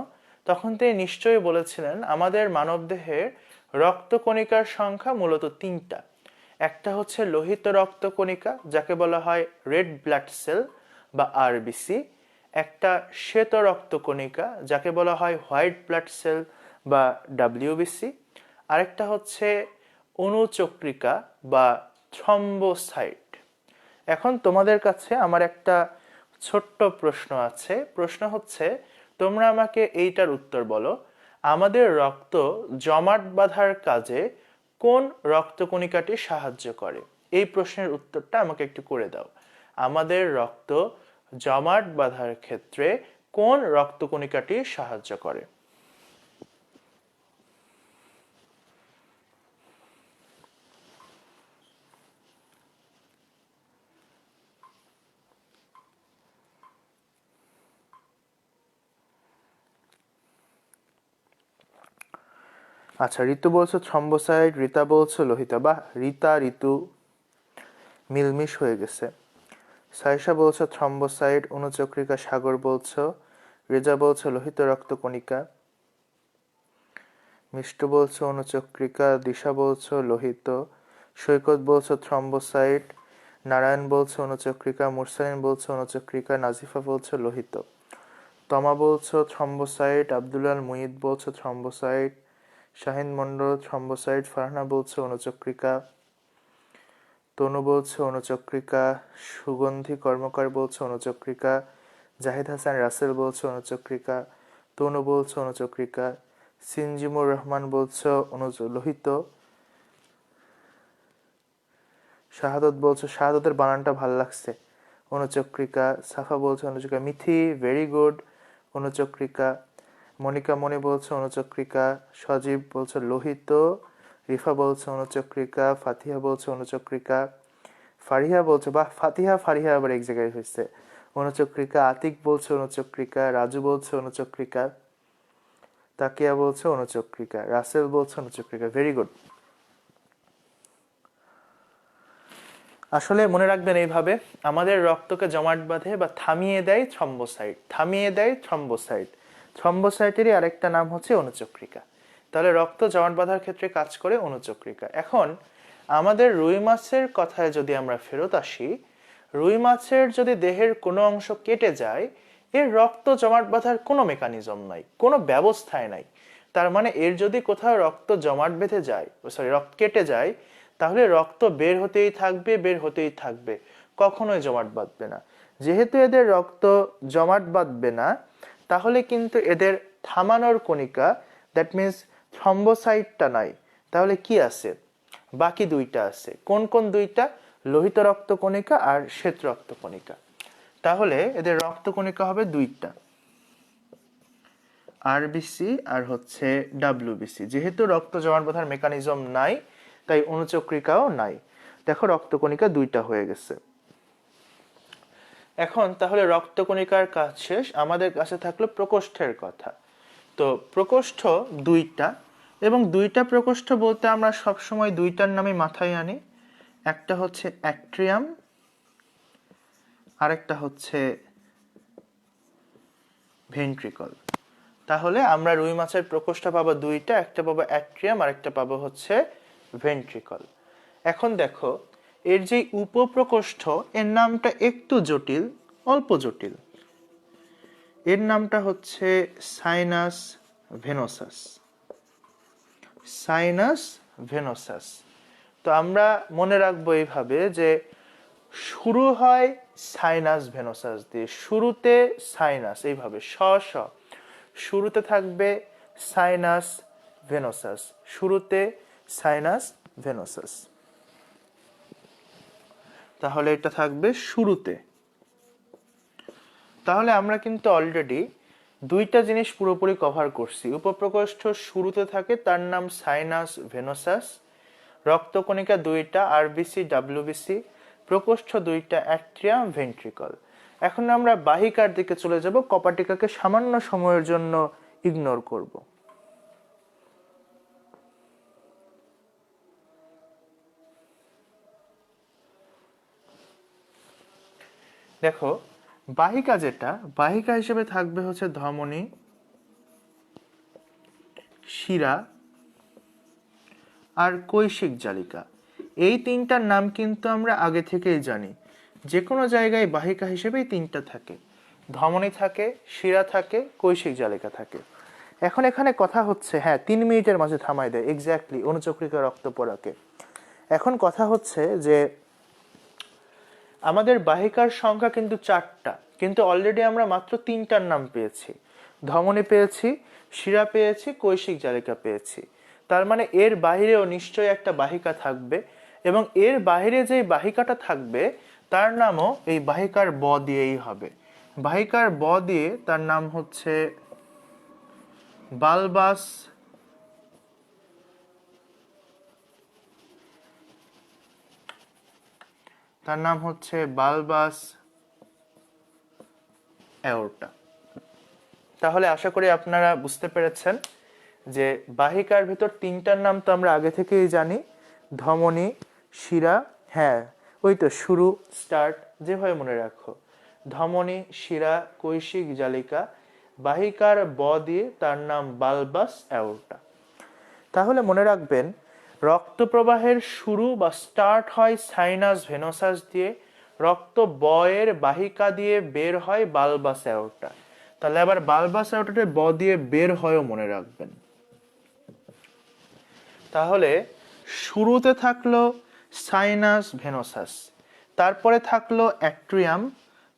তখন তিনি নিশ্চয়ই বলেছিলেন আমাদের মানবদেহের রক্তকণিকার সংখ্যা মূলত 3টা। একটা হচ্ছে লোহিত রক্তকণিকা, যাকে বলা হয় রেড ব্লাড সেল বা আরবিসি। একটা শ্বেত রক্তকণিকা, যাকে বলা হয় হোয়াইট ব্লাড সেল বা ডাব্লিউবিসি। আরেকটা হচ্ছে অনুচক্রিকা বা থ্রম্বোসাইট। এখন তোমাদের কাছে আমার একটা ছোট্ট প্রশ্ন আছে। প্রশ্ন হচ্ছে, তোমরা আমাকে এইটার উত্তর বলো, আমাদের রক্ত জমাট বাঁধার কাজে কোন রক্তকণিকাটি সাহায্য করে? এই প্রশ্নের উত্তরটা আমাকে একটু করে দাও। আমাদের রক্ত জমাট বাঁধার ক্ষেত্রে কোন রক্তকণিকাটি সাহায্য করে? আচ্ছা, ঋতু বলছো থ্রম্বোসাইট, রিতা বলছো লোহিত। বা রিতা ঋতু মিলমিশ হয়ে গেছে। সাইসা বলছো থ্রম্বোসাইট, অনুচক্রিকা সাগর বলছো, রেজা বলছো লোহিত রক্তকণিকা, মিষ্টু বলছো অনুচক্রিকা, দিশা বলছো লোহিত, সৈকত বলছো থ্রম্বোসাইট, নারায়ণ বলছো অনুচক্রিকা, মুরসালিন বলছো অনুচক্রিকা, নাজিফা বলছো লোহিত, তমা বলছো থ্রম্বোসাইট, আব্দুল্লাল মুইদ বলছো থ্রম্বোসাইট, শাহিন মন্ডল থ্রম্বোসাইট, ফারহানা বলছো অনুচক্রিকা, তনু বলছো অনুচক্রিকা, সুগন্ধি কর্মকার বলছো অনুচক্রিকা, জাহিদ হাসান রাসেল বলছো অনুচক্রিকা, তনু বলছো অনুচক্রিকা, সিনজিমুর রহমান বলছো লোহিত, শাহাদত বলছো, শাহাদতের বানানটা ভাল লাগছে, অনুচক্রিকা, সাফা বলছো অনুচক্রিকা, মিথি ভেরি গুড অনুচক্রিকা, মনিকা মনি বলছো অনুচক্রিকা, সজীব বলছো লোহিত, রিফা বলছো অনুচক্রিকা, ফাতিহা বলছো অনুচক্রিকা, ফারিহা বলছো, বা ফাতিহা ফারিহা আবার এক জায়গায় হয়েছে, অনুচক্রিকা, আতিক বলছো অনুচক্রিকা, রাজু বলছো অনুচক্রিকা, তাকিয়া বলছো অনুচক্রিকা, রাসেল বলছো অনুচক্রিকা। Very good. আসলে মনে রাখবেন, এইভাবে আমাদের রক্তকে জমাট বাঁধে বা থামিয়ে দেয় থ্রম্বোসাইট, থামিয়ে দেয় থ্রম্বোসাইট। থ্রম্বোসাইটেরই আরেকটা নাম হচ্ছে অনুচক্রিকা। তাহলে রক্ত জমাট বাঁধার ক্ষেত্রে কাজ করে অনুচক্রিকা। এখন আমাদের রুই মাছের কথায় যদি আমরা ফেরত আসি, রুই মাছের যদি দেহের কোনো অংশ কেটে যায়, এর রক্ত জমাট বাঁধার কোনো মেকানিজম নাই, কোনো ব্যবস্থায় নাই। তার মানে এর যদি কোথাও রক্ত জমাট বেঁধে যায়, রক্ত কেটে যায়, তাহলে রক্ত বের হতেই থাকবে, বের হতেই থাকবে, কখনোই জমাট বাঁধবে না। যেহেতু এদের রক্ত জমাট বাঁধবে না, তাহলে কিন্তু এদের থামানোর কণিকা, দ্যাট মিনস থ্রম্বোসাইটটা নাই, তাহলে কি আছে? বাকি দুইটা আছে। কোন কোন দুইটা? লোহিত রক্তকণিকা আর শ্বেত রক্তকণিকা। তাহলে এদের রক্তকণিকা হবে দুইটা, আরবিসি আর হচ্ছে ডাব্লিউবিসি। যেহেতু রক্ত জমাট বাঁধার মেকানিজম নাই, তাই অনুচক্রিকাও নাই। দেখো রক্তকণিকা দুইটা হয়ে গেছে। এখন তাহলে রক্তকণিকার কাজ শেষ, আমাদের কাছে থাকলো প্রকোষ্ঠের কথা। তো প্রকোষ্ঠ দুইটা, এবং দুইটা প্রকোষ্ঠ বলতে আমরা সবসময় দুইটার নামই মাথায় আনি। একটা হচ্ছে অ্যাট্রিয়াম, আরেকটা হচ্ছে ভেন্ট্রিকল। তাহলে আমরা রুই মাছের প্রকোষ্ঠ পাবো দুইটা, একটা পাবো অ্যাট্রিয়াম আর একটা পাবো হচ্ছে ভেন্ট্রিকল। এখন দেখো এর যে উপপ্রকোষ্ঠ, এর নামটা একটু জটিল, অল্প জটিল। এর নামটা হচ্ছে সাইনাস ভেনোসাস। Sinus venosus. তো আমরা মনে রাখবো এইভাবে যে শুরু হয় সাইনাস ভেনোসাস দিয়ে, শুরুতে সাইনাস, এইভাবে স স, শুরুতে থাকবে সাইনাস ভেনোসাস, শুরুতে সাইনাস ভেনোসাস। তাহলে এটা থাকবে শুরুতে। তাহলে আমরা কিন্তু অলরেডি দুইটা জিনিস পুরোপুরি কভার করছি। উপপ্রকোষ্ঠ শুরুতে থাকে, তার নাম সাইনাস ভেনোসাস। রক্তকণিকা দুইটা, আরবিসি ডাব্লিউবিসি। প্রকোষ্ঠ দুইটা, অ্যাট্রিয়াম ভেন্ট্রিকল। এখন আমরা বাহিকার দিকে চলে যাব, কপাটিকাকে সামান্য সময়ের জন্য ইগনোর করব। দেখো বাহিকা যেটা, বাহিকা হিসেবে থাকবে হচ্ছে ধমনী, শিরা আর কৈশিক জালিকা। এই তিনটার নাম কিন্তু আমরা আগে থেকেই জানি। যে কোনো জায়গায় বাহিকা হিসেবেই তিনটা থাকে, ধমনী থাকে, শিরা থাকে, কৈশিক জালিকা থাকে। এখন এখানে কথা হচ্ছে, হ্যাঁ 3 মিনিটের মাঝে থামাই দেয় এক্স্যাক্টলি অনুচক্রিকা রক্তপরাকে। এখন কথা হচ্ছে যে আমাদের বাহিকার সংখ্যা কিন্তু 4টা, কিন্তু অলরেডি আমরা মাত্র 3টার নাম পেয়েছি। ধমনী পেয়েছি, শিরা পেয়েছি, কৈশিক জালিকা পেয়েছি। তার মানে এর বাহিরেও নিশ্চয়ই একটা বাহিকা থাকবে, এবং এর বাহিরে যে বাহিকাটা থাকবে তার নামও এই বাহিকার ব দিয়েই হবে। বাহিকার ব দিয়ে তার নাম হচ্ছে বালবাস তার নাম হচ্ছে বালবাস অ্যাওর্টা। তাহলে আশা করি আপনারা বুঝতে পেরেছেন যে বাহিকার ভিতর 3টার নাম তো আমরা আগে থেকেই জানি, ধমনী, শিরা, হ্যাঁ ওই তো শুরু, স্টার্ট, যেভাবে মনে রাখো, ধমনী, শিরা, কৈশিক জালিকা। বাহিকার ব দিয়ে তার নাম বালবাস অ্যাওর্টা। তাহলে মনে রাখবেন রক্ত প্রবাহের শুরু বা স্টার্ট হয় সাইনাস ভেনোসাস দিয়ে, রক্ত বয়ের বাহিকা দিয়ে বের হয় বালবাস অ্যাওর্টা। তাহলে আবার বালবাস অ্যাওর্টাতে ব দিয়ে বের হয়ও মনে রাখবেন। তাহলে শুরুতে থাকলো সাইনাস ভেনোসাস, তারপরে থাকলো অ্যাট্রিয়াম,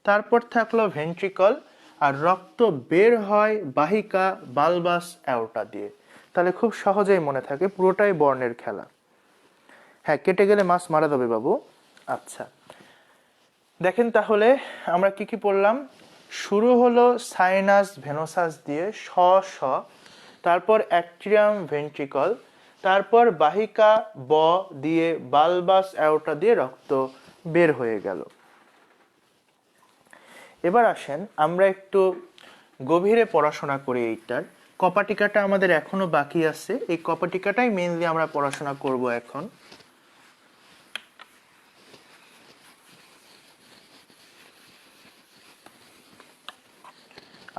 তারপর থাকলো ভেন্ট্রিকল, আর রক্ত বের হয় বাহিকা বালবাস অ্যাওর্টা দিয়ে। তাহলে খুব সহজেই মনে থাকে, পুরোটাই বর্ণের খেলা। হ্যাঁ কেটে গেলে মাছ মারা যাবে বাবু। আচ্ছা দেখেন তাহলে আমরা কি কি পড়লাম। শুরু হলো সাইনাস ভেনোসাস দিয়ে স স, তারপর অ্যাট্রিয়াম ভেন্ট্রিকল, তারপর বাহিকা ব দিয়ে বালবাস অ্যাওর্টা দিয়ে রক্ত বের হয়ে গেল। এবার আসেন আমরা একটু গভীরে পড়াশোনা করি। এইটার কপাটিকাটা আমাদের এখনো বাকি আছে, এই কপাটিকাটাই মেইনলি আমরা পড়াশোনা করব এখন।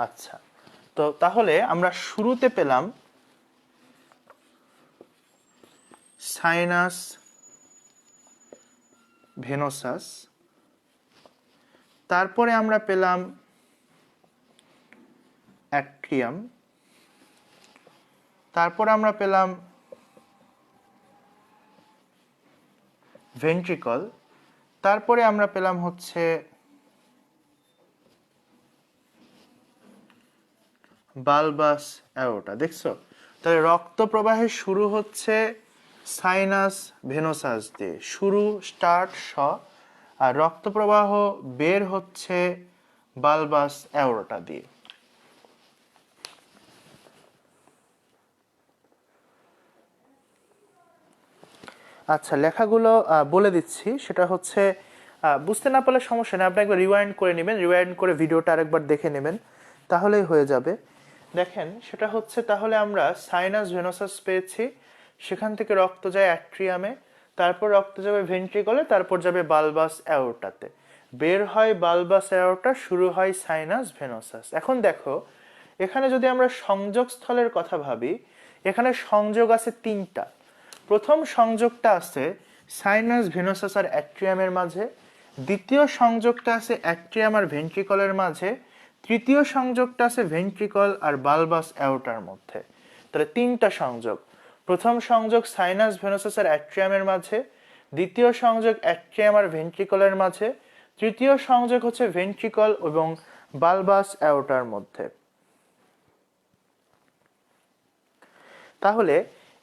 আচ্ছা তো তাহলে আমরা শুরুতে পেলাম সাইনাস ভেনোসাস, তারপরে আমরা পেলাম অ্যাট্রিয়াম, তারপর আমরা পেলাম ভেন্ট্রিকল, তারপরে আমরা পেলাম হচ্ছে বালবাস অ্যাওর্টা। দেখছো তাহলে রক্ত প্রবাহের শুরু হচ্ছে সাইনাস ভেনোসাস দিয়ে, শুরু স্টার্ট স, আর রক্ত প্রবাহ বের হচ্ছে বালবাস অ্যাওরটা দিয়ে। আচ্ছা, লেখাগুলো বলে দিচ্ছি। সেটা হচ্ছে বুঝতে না পারলে সমস্যা নেই, আপনি একবার রিওয়াইন্ড করে নেবেন, রিওয়াইন্ড করে ভিডিওটা আরেকবার দেখে নেবেন, তাহলেই হয়ে যাবে। দেখেন, সেটা হচ্ছে তাহলে আমরা সাইনাস ভেনোসাস পেয়েছি, সেখান থেকে রক্ত যায় অ্যাট্রিয়ামে, তারপর রক্ত যাবে ভেন্ট্রিকলে, তারপর যাবে বালবাস অ্যাওরটাতে, বের হয় বালবাস অ্যাওরটা, শুরু হয় সাইনাস ভেনোসাস। এখন দেখো, এখানে যদি আমরা সংযোগ স্থলের কথা ভাবি, এখানে সংযোগ আছে তিনটা। প্রথম সংযোগটা আছে সাইনাস ভেনোসাস আর অ্যাট্রিয়ামের মাঝে, দ্বিতীয় সংযোগটা আছে অ্যাট্রিয়াম আর ভেন্ট্রিকলের মাঝে, তৃতীয় সংযোগটা আছে ভেন্ট্রিকল আর বালবাস অ্যাওরটার মধ্যে। তাহলে তিনটা সংযোগ। প্রথম সংযোগ সাইনাস ভেনোসাস আর অ্যাট্রিয়ামের মাঝে, দ্বিতীয় সংযোগ অ্যাট্রিয়াম আর ভেন্ট্রিকলের মাঝে, তৃতীয় সংযোগ হচ্ছে ভেন্ট্রিকল এবং বালবাস অ্যাওরটার মধ্যে। তাহলে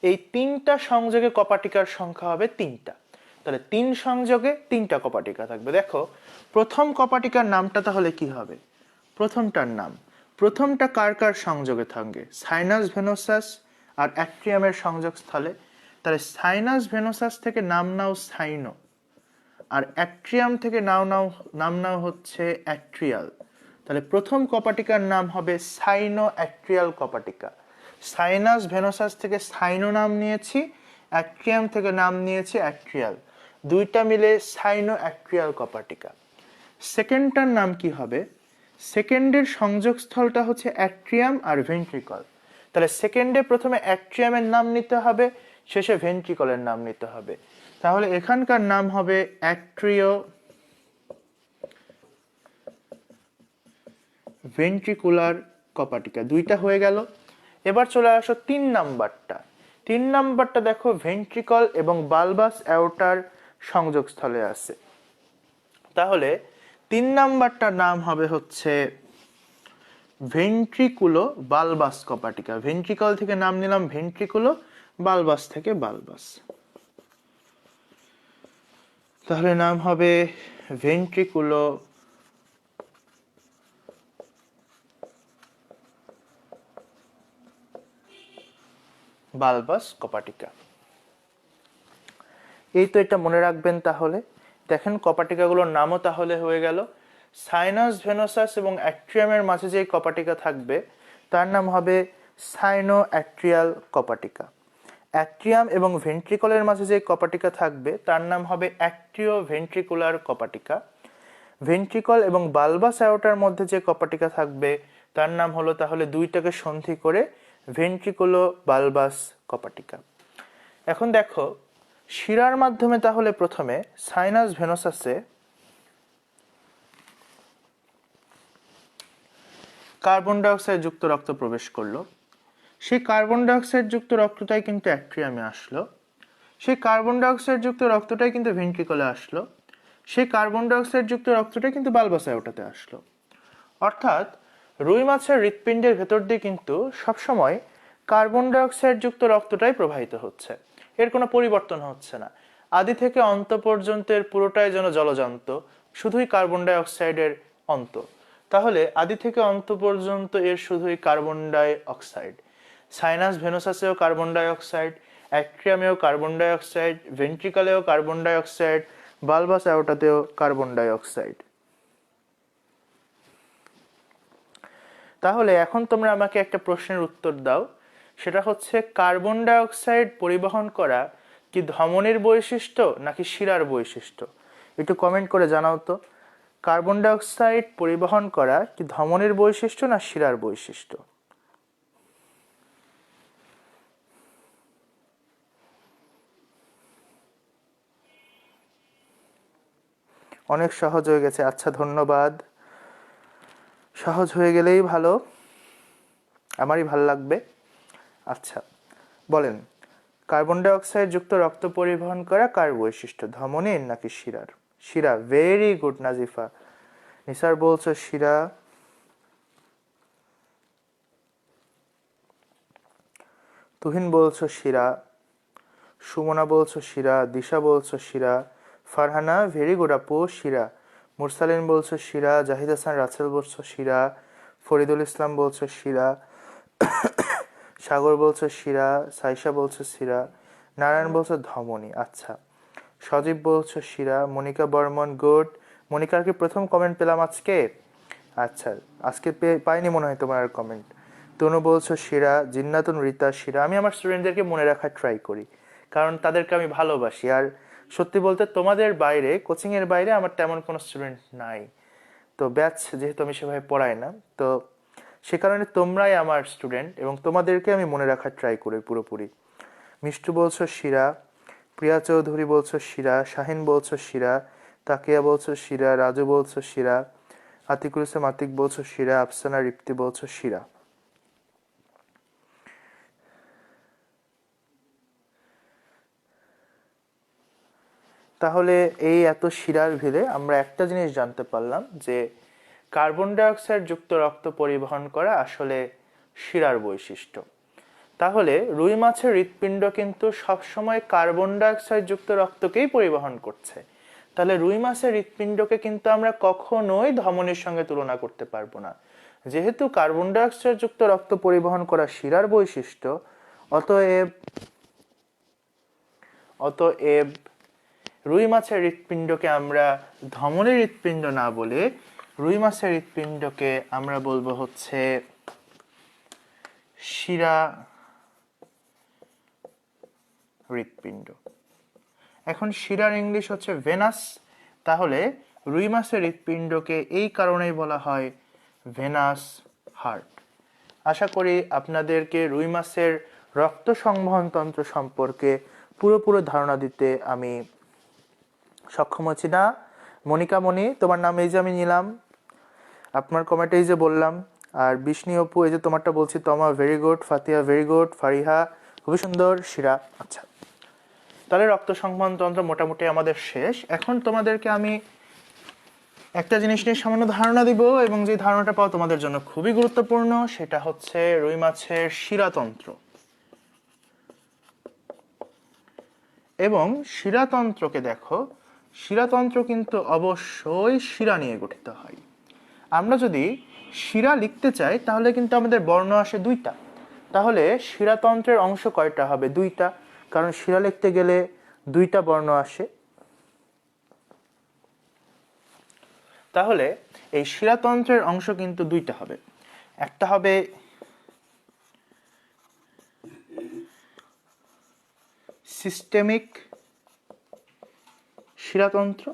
এই তিনটা সংযোগে কপাটিকার সংখ্যা হবে তিনটা। তাহলে তিন সংযোগে তিনটা কপাটিকা থাকবে। দেখো, প্রথম কপাটিকার নামটা তাহলে কি হবে? প্রথমটার নাম, প্রথমটা কার কার সংযোগে থাকবে? সাইনাস ভেনোসাস আর অ্যাট্রিয়ামের সংযোগ স্থলে। তাহলে সাইনাস ভেনোসাস থেকে নাম নাও সাইনো, আর অ্যাট্রিয়াম থেকে নাম নাও হচ্ছে অ্যাট্রিয়াল। তাহলে প্রথম কপাটিকার নাম হবে সাইনো অ্যাট্রিয়াল কপাটিকা। সাইনাস ভেনোসাস থেকে সাইনো নাম নিয়েছি, অ্যাট্রিয়াম থেকে নাম নিয়েছি অ্যাট্রিয়াল, দুইটা মিলে সাইনো অ্যাট্রিয়াল কপাটিকা। সেকেন্ডটার নাম কি হবে? সেকেন্ডের সংযোগস্থলটা হচ্ছে অ্যাট্রিয়াম আর ভেন্ট্রিকল। তাহলে সেকেন্ডে প্রথমে অ্যাট্রিয়ামের নাম নিতে হবে, শেষে ভেন্ট্রিকলের নাম নিতে হবে। তাহলে এখানকার নাম হবে অ্যাট্রিও ভেন্ট্রিকুলার কপাটিকা। দুইটা হয়ে গেল। এবার চলে আসো তিন নাম্বারটা। তিন নাম্বারটা দেখো, ভেন্ট্রিকল এবং বালবাস অ্যাওরটার সংযোগস্থলে আছে। তাহলে তিন নাম্বারটার নাম হবে হচ্ছে ভেন্ট্রিকুলো বালবাস কপাটিকা। ভেন্ট্রিকল থেকে নাম নিলাম ভেন্ট্রিকুলো, বালবাস থেকে বালবাস। তাহলে নাম হবে ভেন্ট্রিকুলো বালবাস কপাটিকা। এই তো, এটা মনে রাখবেন। তাহলে দেখেন, কপাটিকাগুলোর নামও তাহলে হয়ে গেল। সাইনাস ভেনোসাস এবং অ্যাট্রিয়ামের মাঝে যে কপাটিকা থাকবে তার নাম হবে সাইনো অ্যাট্রিয়াল কপাটিকা। অ্যাট্রিয়াম এবং ভেন্ট্রিকলের মাঝে যে কপাটিকা থাকবে তার নাম হবে অ্যাট্রিও ভেন্ট্রিকুলার কপাটিকা। ভেন্ট্রিকল এবং বালবাস অ্যাওরটার মধ্যে যে কপাটিকা থাকবে তার নাম হলো তাহলে দুইটাকে সন্ধি করে ভেন্ট্রিকুলো বালবাস কপাটিকা। এখন দেখো, শিরার মাধ্যমে তাহলে প্রথমে সাইনাস ভেনোসাসে কার্বন ডাইঅক্সাইড যুক্ত রক্ত প্রবেশ করলো। সেই কার্বন ডাইঅক্সাইড যুক্ত রক্তটাই কিন্তু অ্যাট্রিয়ামে আসলো, সেই কার্বন ডাইঅক্সাইড যুক্ত রক্তটাই কিন্তু ভেন্ট্রিকলে আসলো, সেই কার্বন ডাইঅক্সাইড যুক্ত রক্তটাই কিন্তু বালবাস অ্যাওরটাতে আসলো। অর্থাৎ রুই মাছের হৃৎপিণ্ডের ভেতর দিয়ে কিন্তু সবসময় কার্বন ডাইঅক্সাইড যুক্ত রক্তটাই প্রবাহিত হচ্ছে, এর কোনো পরিবর্তন হচ্ছে না। আদি থেকে অন্ত পর্যন্তের পুরোটাই যেন জলজান্ত, শুধুই কার্বন ডাইঅক্সাইডের অন্ত। তাহলে আদি থেকে অন্ত পর্যন্ত এর শুধুই carbon die oxide. Sinus ভেনোসাসেও carbon die oxide, অ্যাট্রিয়ামেও carbon die oxide, ভেন্ট্রিকলেও carbon die oxide, বালবাস অ্যাওরটাতেও carbon die oxide. তাহলে এখন তোমরা আমাকে একটা প্রশ্নের উত্তর দাও, সেটা হচ্ছে কার্বন ডাই অক্সাইড পরিবহন করা কি ধমনীর বৈশিষ্ট্য নাকি শিরার বৈশিষ্ট্য? একটু কমেন্ট করে জানাও তো। কার্বন ডাই অক্সাইড পরিবহন করা কি ধমনীর বৈশিষ্ট্য না শিরার বৈশিষ্ট্য? অনেক সহজ হয়ে গেছে। আচ্ছা, ধন্যবাদ। সহজ হয়ে গেলেই ভালো, আমারই ভালো লাগবে। আচ্ছা, বলেন, কার্বন ডাই অক্সাইড যুক্ত রক্ত পরিবহন করা কার বৈশিষ্ট্য, ধমনীর নাকি শিরার? শিরা। Very good Nazifa. নিসার বলছো শিরা। তুহিন বলছো শিরা, সুমনা বলছো শিরা, দিশা বলছো শিরা, ফারহানা ভেরি গুড আপু শিরা, মুরসালিন বলছো শিরা, জাহিদ হাসান রাসেল বলছো শিরা, ফরিদুল ইসলাম বলছো শিরা, সাগর বলছো শিরা, সাইশা বলছো শিরা, নারায়ণ বলছো ধমনী। আচ্ছা, সজীব বলছো শিরা, মনিকা বর্মন গুড। মনিকার কি প্রথম কমেন্ট পেলাম আজকে? আচ্ছা, আজকে পাইনি মনে হয় তোমার কমেন্ট। তনু বলছো শিরা, জিন্নাতুন রিতা শিরা। আমি আমার স্টুডেন্টদেরকে মনে রাখার ট্রাই করি, কারণ তাদেরকে আমি ভালোবাসি। আর সত্যি বলতে তোমাদের বাইরে, কোচিংয়ের বাইরে আমার তেমন কোনো স্টুডেন্ট নাই, তো ব্যাচ যেহেতু আমি সেভাবে পড়াই না, তো সে কারণে তোমরাই আমার স্টুডেন্ট এবং তোমাদেরকে আমি মনে রাখার ট্রাই করি পুরোপুরি। মিষ্টু বলছো শিরা, প্রিয়া চৌধুরী বলছো শিরা, শাহিন বলছো শিরা, তাকিয়া বলছো শিরা, রাজু বলছো শিরা, আতিকুল ইসলাম আতিক বলছো শিরা, আফসানা রিপ্তি বলছো শিরা। তাহলে এই এত শিরার ভিড়ে আমরা একটা জিনিস জানতে পারলাম যে কার্বন ডাইঅক্সাইড যুক্ত রক্ত পরিবহন করা আসলে শিরার বৈশিষ্ট্য। তাহলে রুই মাছের হৃৎপিণ্ড কিন্তু সবসময় কার্বন ডাইঅক্সাইড যুক্ত রক্তকেই পরিবহন করছে। তাহলে রুই মাছের হৃৎপিণ্ডকে কিন্তু আমরা কখনোই ধমনীর সঙ্গে তুলনা করতে পারবো না। যেহেতু কার্বন ডাইঅক্সাইড যুক্ত রক্ত পরিবহন করা শিরার বৈশিষ্ট্য, অতএব অতএব রুই মাছের হৃৎপিণ্ডকে আমরা ধমনীর হৃৎপিণ্ড না বলে রুই মাছের হৃৎপিণ্ডকে আমরা বলবো হচ্ছে শিরা হৃৎপিণ্ড। এখন শিরার ইংলিশ হচ্ছে ভেনাস, তাহলে রুই মাছের হৃৎপিণ্ডকে এই কারণেই বলা হয় ভেনাস হার্ট। আশা করি আপনাদেরকে রুই মাছের রক্ত সংবহন তন্ত্র সম্পর্কে পুরোপুরি ধারণা দিতে আমি সক্ষম হচ্ছি না। মনিকা মণি, তোমার নাম এই যে আমি নিলাম, আপনার কমেন্ট এই যে বললাম, আর বিষ্ণু অপু এই যে তোমারটা বলছি, তমা ভেরি গুড, ফাতিহা ভেরি গুড, ফারিহা খুবই সুন্দর, শিরা। আচ্ছা, তাহলে রক্ত সংবহন তন্ত্র মোটামুটি আমাদের শেষ। এখন তোমাদেরকে আমি একটা জিনিস নিয়ে সামান্য ধারণা দিব, এবং যে ধারণাটা পাওয়া তোমাদের জন্য খুবই গুরুত্বপূর্ণ, সেটা হচ্ছে রুই মাছের শিরাতন্ত্র। এবং শিরাতন্ত্রকে দেখো, শিরাতন্ত্র কিন্তু অবশ্যই শিরা নিয়ে গঠিত হয়। আমরা যদি শিরা লিখতে চাই তাহলে কিন্তু আমাদের বর্ণ আসে দুইটা। তাহলে শিরাতন্ত্রের অংশ কয়টা হবে? দুইটা, কারণ শিরা লিখতে গেলে দুইটা বর্ণ আসে। তাহলে এই শিরাতন্ত্রের অংশ কিন্তু দুইটা হবে, একটা হবে সিস্টেমিক শিরাতন্ত্র,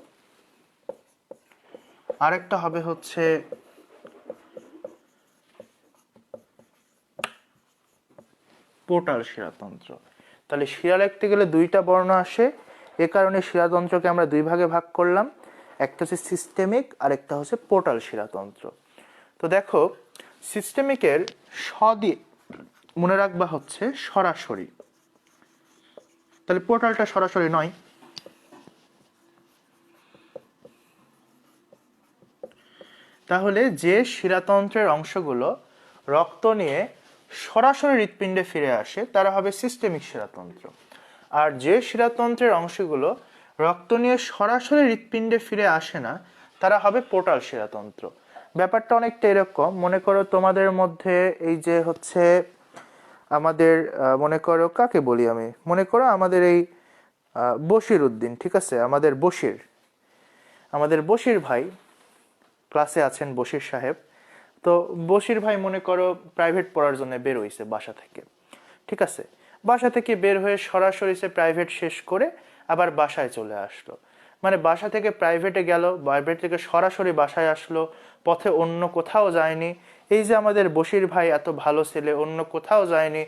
আরেকটা হবে হচ্ছে পোর্টাল শিরাতন্ত্র। তাহলে শিরা লিখতে গেলে দুইটা বর্ণ আসে, এ কারণে শিরাতন্ত্রকে আমরা দুই ভাগে ভাগ করলাম, একটা হচ্ছে সিস্টেমিক আর একটা হচ্ছে পোর্টাল শিরাতন্ত্র। তো দেখো, সিস্টেমিকের স দিয়ে মনে রাখবা হচ্ছে সরাসরি, তাহলে পোর্টালটা সরাসরি নয়। তাহলে যে শিরাতন্ত্রের অংশগুলো রক্ত নিয়ে সরাসরি হৃৎপিণ্ডে ফিরে আসে তারা হবে সিস্টেমিক শিরাতন্ত্র, আর যে শিরাতন্ত্রের অংশগুলো রক্ত নিয়ে সরাসরি হৃৎপিণ্ডে ফিরে আসে না তারা হবে পোর্টাল শিরাতন্ত্র। ব্যাপারটা অনেকটা এরকম, মনে করো তোমাদের মধ্যে এই যে হচ্ছে আমাদের মনে করো কাকে বলি আমি, মনে করো আমাদের এই বশির উদ্দিন, ঠিক আছে, আমাদের বশির ভাই ক্লাসে আছেন, বশির সাহেব। তো বশির ভাই মনে করো প্রাইভেট পড়ার জন্য বের হইছে বাসা থেকে, ঠিক আছে, বাসা থেকে বের হয়ে সরাসরি সে প্রাইভেট শেষ করে আবার বাসায় চলে আসলো। মানে বাসা থেকে প্রাইভেটে গেল, প্রাইভেট থেকে সরাসরি বাসায় আসলো, পথে অন্য কোথাও যায়নি। এই যে আমাদের বশির ভাই এত ভালো ছেলে, অন্য কোথাও যায়নি,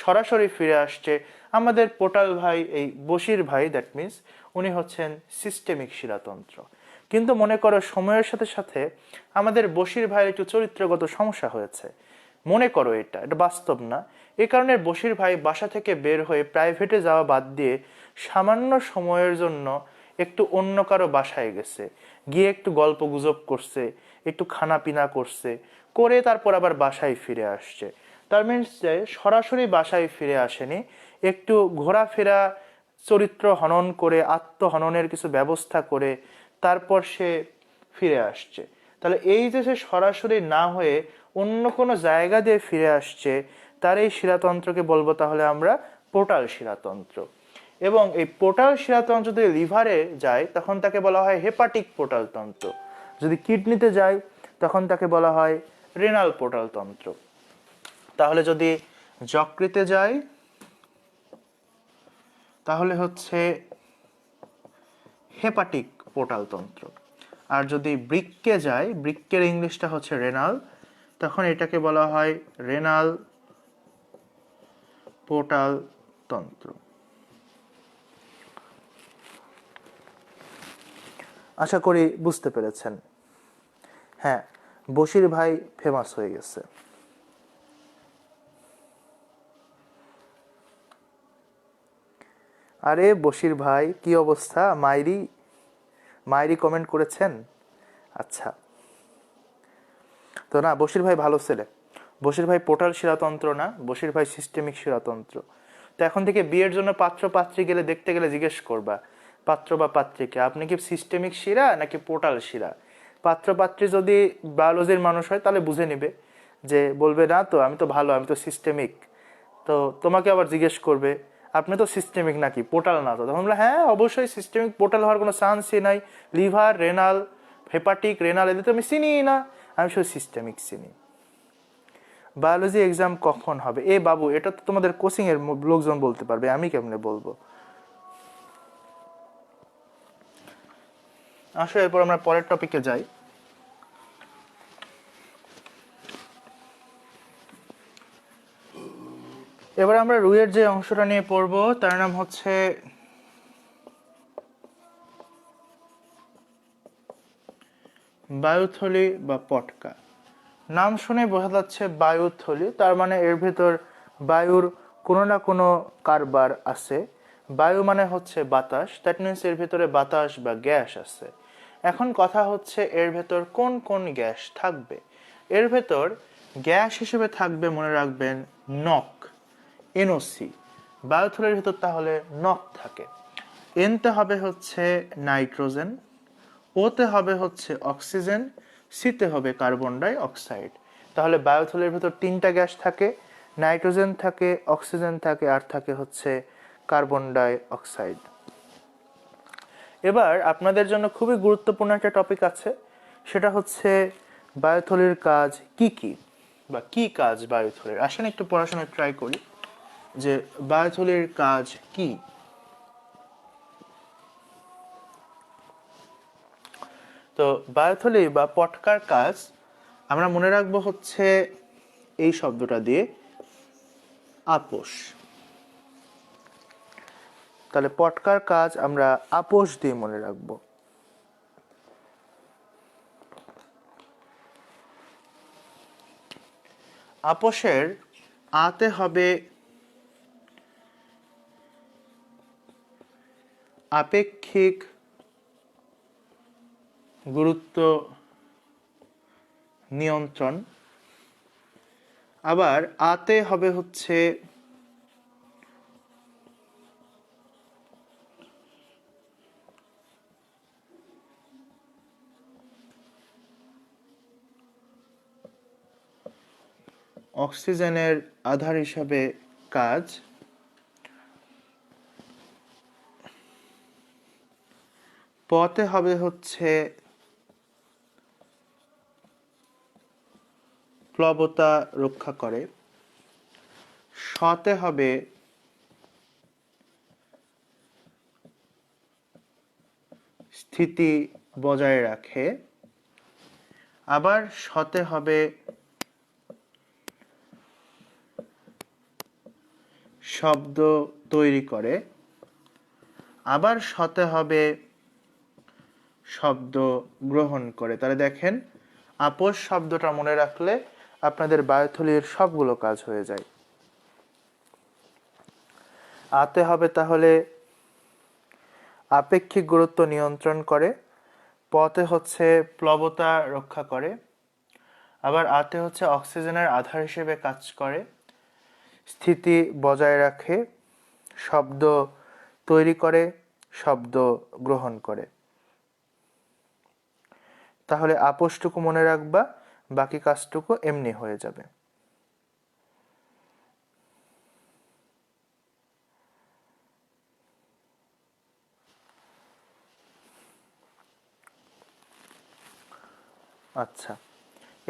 সরাসরি ফিরে আসছে। আমাদের পোর্টাল ভাই, এই বশির ভাই, দ্যাট মিনস উনি হচ্ছেন সিস্টেমিক শিরাতন্ত্র। কিন্তু মনে করো সময়ের সাথে সাথে আমাদের বশির ভাইয়ের একটু চরিত্রগত সমস্যা হয়েছে, মনে করো এটা বাস্তব না, এ কারণে বশির ভাই বাসা থেকে বের হয়ে প্রাইভেটে যাওয়া বাদ দিয়ে সামান্য সময়ের জন্য একটু অন্য কারো বাসায় গেছে, গিয়ে একটু গল্প গুজব করছে, একটু খানা পিনা করছে, করে তারপর আবার বাসায় ফিরে আসছে। তার মিনস যে সরাসরি বাসায় ফিরে আসেনি, একটু ঘোরাফেরা, চরিত্র হনন করে, আত্মহননের কিছু ব্যবস্থা করে তারপর সে ফিরে আসছে। তাহলে এই যে সে সরাসরি না হয়ে অন্য কোনো জায়গা দিয়ে ফিরে আসছে, তার এই শিরাতন্ত্রকে বলবো তাহলে আমরা পোর্টাল শিরাতন্ত্র। এবং এই পোর্টাল শিরাতন্ত্র যদি লিভারে যায় তখন তাকে বলা হয় হেপাটিক পোর্টাল তন্ত্র। যদি কিডনিতে যায় তখন তাকে বলা হয় রেনাল পোর্টাল তন্ত্র। তাহলে যদি যকৃতে যায় তাহলে হচ্ছে হেপাটিক পোর্টাল তন্ত্র। আর যদি বৃক্কে যায়, বৃক্কের ইংলিশটা হচ্ছে রেনাল, তখন এটাকে বলা হয় রেনাল পোর্টাল তন্ত্র। আশা করি বুঝতে পেরেছেন। হ্যাঁ, বশির ভাই ফেমাস হয়ে গেছে। আরে বশির ভাই কি অবস্থা? মাইরি কমেন্ট করেছেন। আচ্ছা, তো না, বশির ভাই ভালো ছেলে। বশির ভাই পোর্টাল শিরাতন্ত্র না, বশির ভাই সিস্টেমিক শিরাতন্ত্র। তো এখন থেকে বিয়ের জন্য পাত্র পাত্রী গেলে দেখতে গেলে জিজ্ঞেস করবা পাত্র বা পাত্রীকে, আপনি কি সিস্টেমিক শিরা নাকি পোর্টাল শিরা? পাত্র পাত্রী যদি বায়োলজির মানুষ হয় তাহলে বুঝে নিবে, যে বলবে না তো আমি তো ভালো, আমি তো সিস্টেমিক। তো তোমাকে আবার জিজ্ঞেস করবে আপনি তো সিস্টেমিক নাকি পোর্টাল না? তো তখন বলে হ্যাঁ অবশ্যই সিস্টেমিক, পোর্টাল হওয়ার কোনো চান্সই নাই। লিভার, রেনাল, হেপাটিক, রেনাল এদের তো আমি চিনিই না, আমি শুধু সিস্টেমিক চিনি। বায়োলজি এক্সাম কখন হবে? এ বাবু, এটা তো তোমাদের কোচিং এর লোকজন বলতে পারবে, আমি কেমনে বলবো? আসো এরপর আমরা পরের টপিকে যাই। এবার আমরা রুইয়ের যে অংশটা নিয়ে পড়বো তার নাম হচ্ছে বায়ুথলি বা পটকা। নাম শুনে বোঝা যাচ্ছে বায়ুথলি, তার মানে এর ভেতর বায়ুর কোনো না কোনো কারবার আছে। বায়ু মানে হচ্ছে বাতাস, দ্যাট মিনস এর ভেতরে বাতাস বা গ্যাস আছে। এখন কথা হচ্ছে এর ভেতর কোন কোন গ্যাস থাকবে। এর ভেতর গ্যাস হিসেবে থাকবে, মনে রাখবেন, নক, এনওসি। বায়ুথলির ভেতর তাহলে নক থাকে। এনতে হবে হচ্ছে নাইট্রোজেন, ওতে হবে হচ্ছে অক্সিজেন, সিতে হবে কার্বন ডাই অক্সাইড। তাহলে বায়ুথলির ভেতর তিনটা গ্যাস থাকে, নাইট্রোজেন থাকে, অক্সিজেন থাকে, আর থাকে হচ্ছে কার্বন ডাই অক্সাইড। এবার আপনাদের জন্য খুবই গুরুত্বপূর্ণ একটা টপিক আছে, সেটা হচ্ছে বায়ুথলির কাজ কি কি, বা কি কাজ বায়ুথলির। আসেন একটু পড়াশোনা ট্রাই করি যে বায়ুথলির কাজ কি। তো বায়ুথলি বা পটকার কাজ আমরা মনে রাখবো হচ্ছে এই শব্দটা দিয়ে, আপোষ। তাহলে পটকার কাজ আমরা আপোষ দিয়ে মনে রাখবো। আপোষের আতে হবে আপেক্ষিক গুরুত্ব নিয়ন্ত্রণ, আবার আতে হবে হচ্ছে অক্সিজেনের আধার হিসাবে কাজ, পতে হবে হচ্ছে প্লবতা রক্ষা করে, সতে হবে স্থিতি বজায় রাখে, আবার সতে হবে শব্দ তৈরি করে, আবার সতে হবে শব্দ গ্রহণ করে। তাহলে দেখেন, আপোষ শব্দটা মনে রাখলে আপনাদের বায়ুথলির সবগুলো কাজ হয়ে যায়। আতে হবে তাহলে আপেক্ষিক গুরুত্ব নিয়ন্ত্রণ করে, পতে হচ্ছে প্লবতা রক্ষা করে, আবার আতে হচ্ছে অক্সিজেনের আধার হিসেবে কাজ করে, স্থিতি বজায় রাখে, শব্দ তৈরি করে, শব্দ গ্রহণ করে। তাহলে আপোষটুকু মনে রাখবা, বাকি কাজটুকু এমনি হয়ে যাবে। আচ্ছা,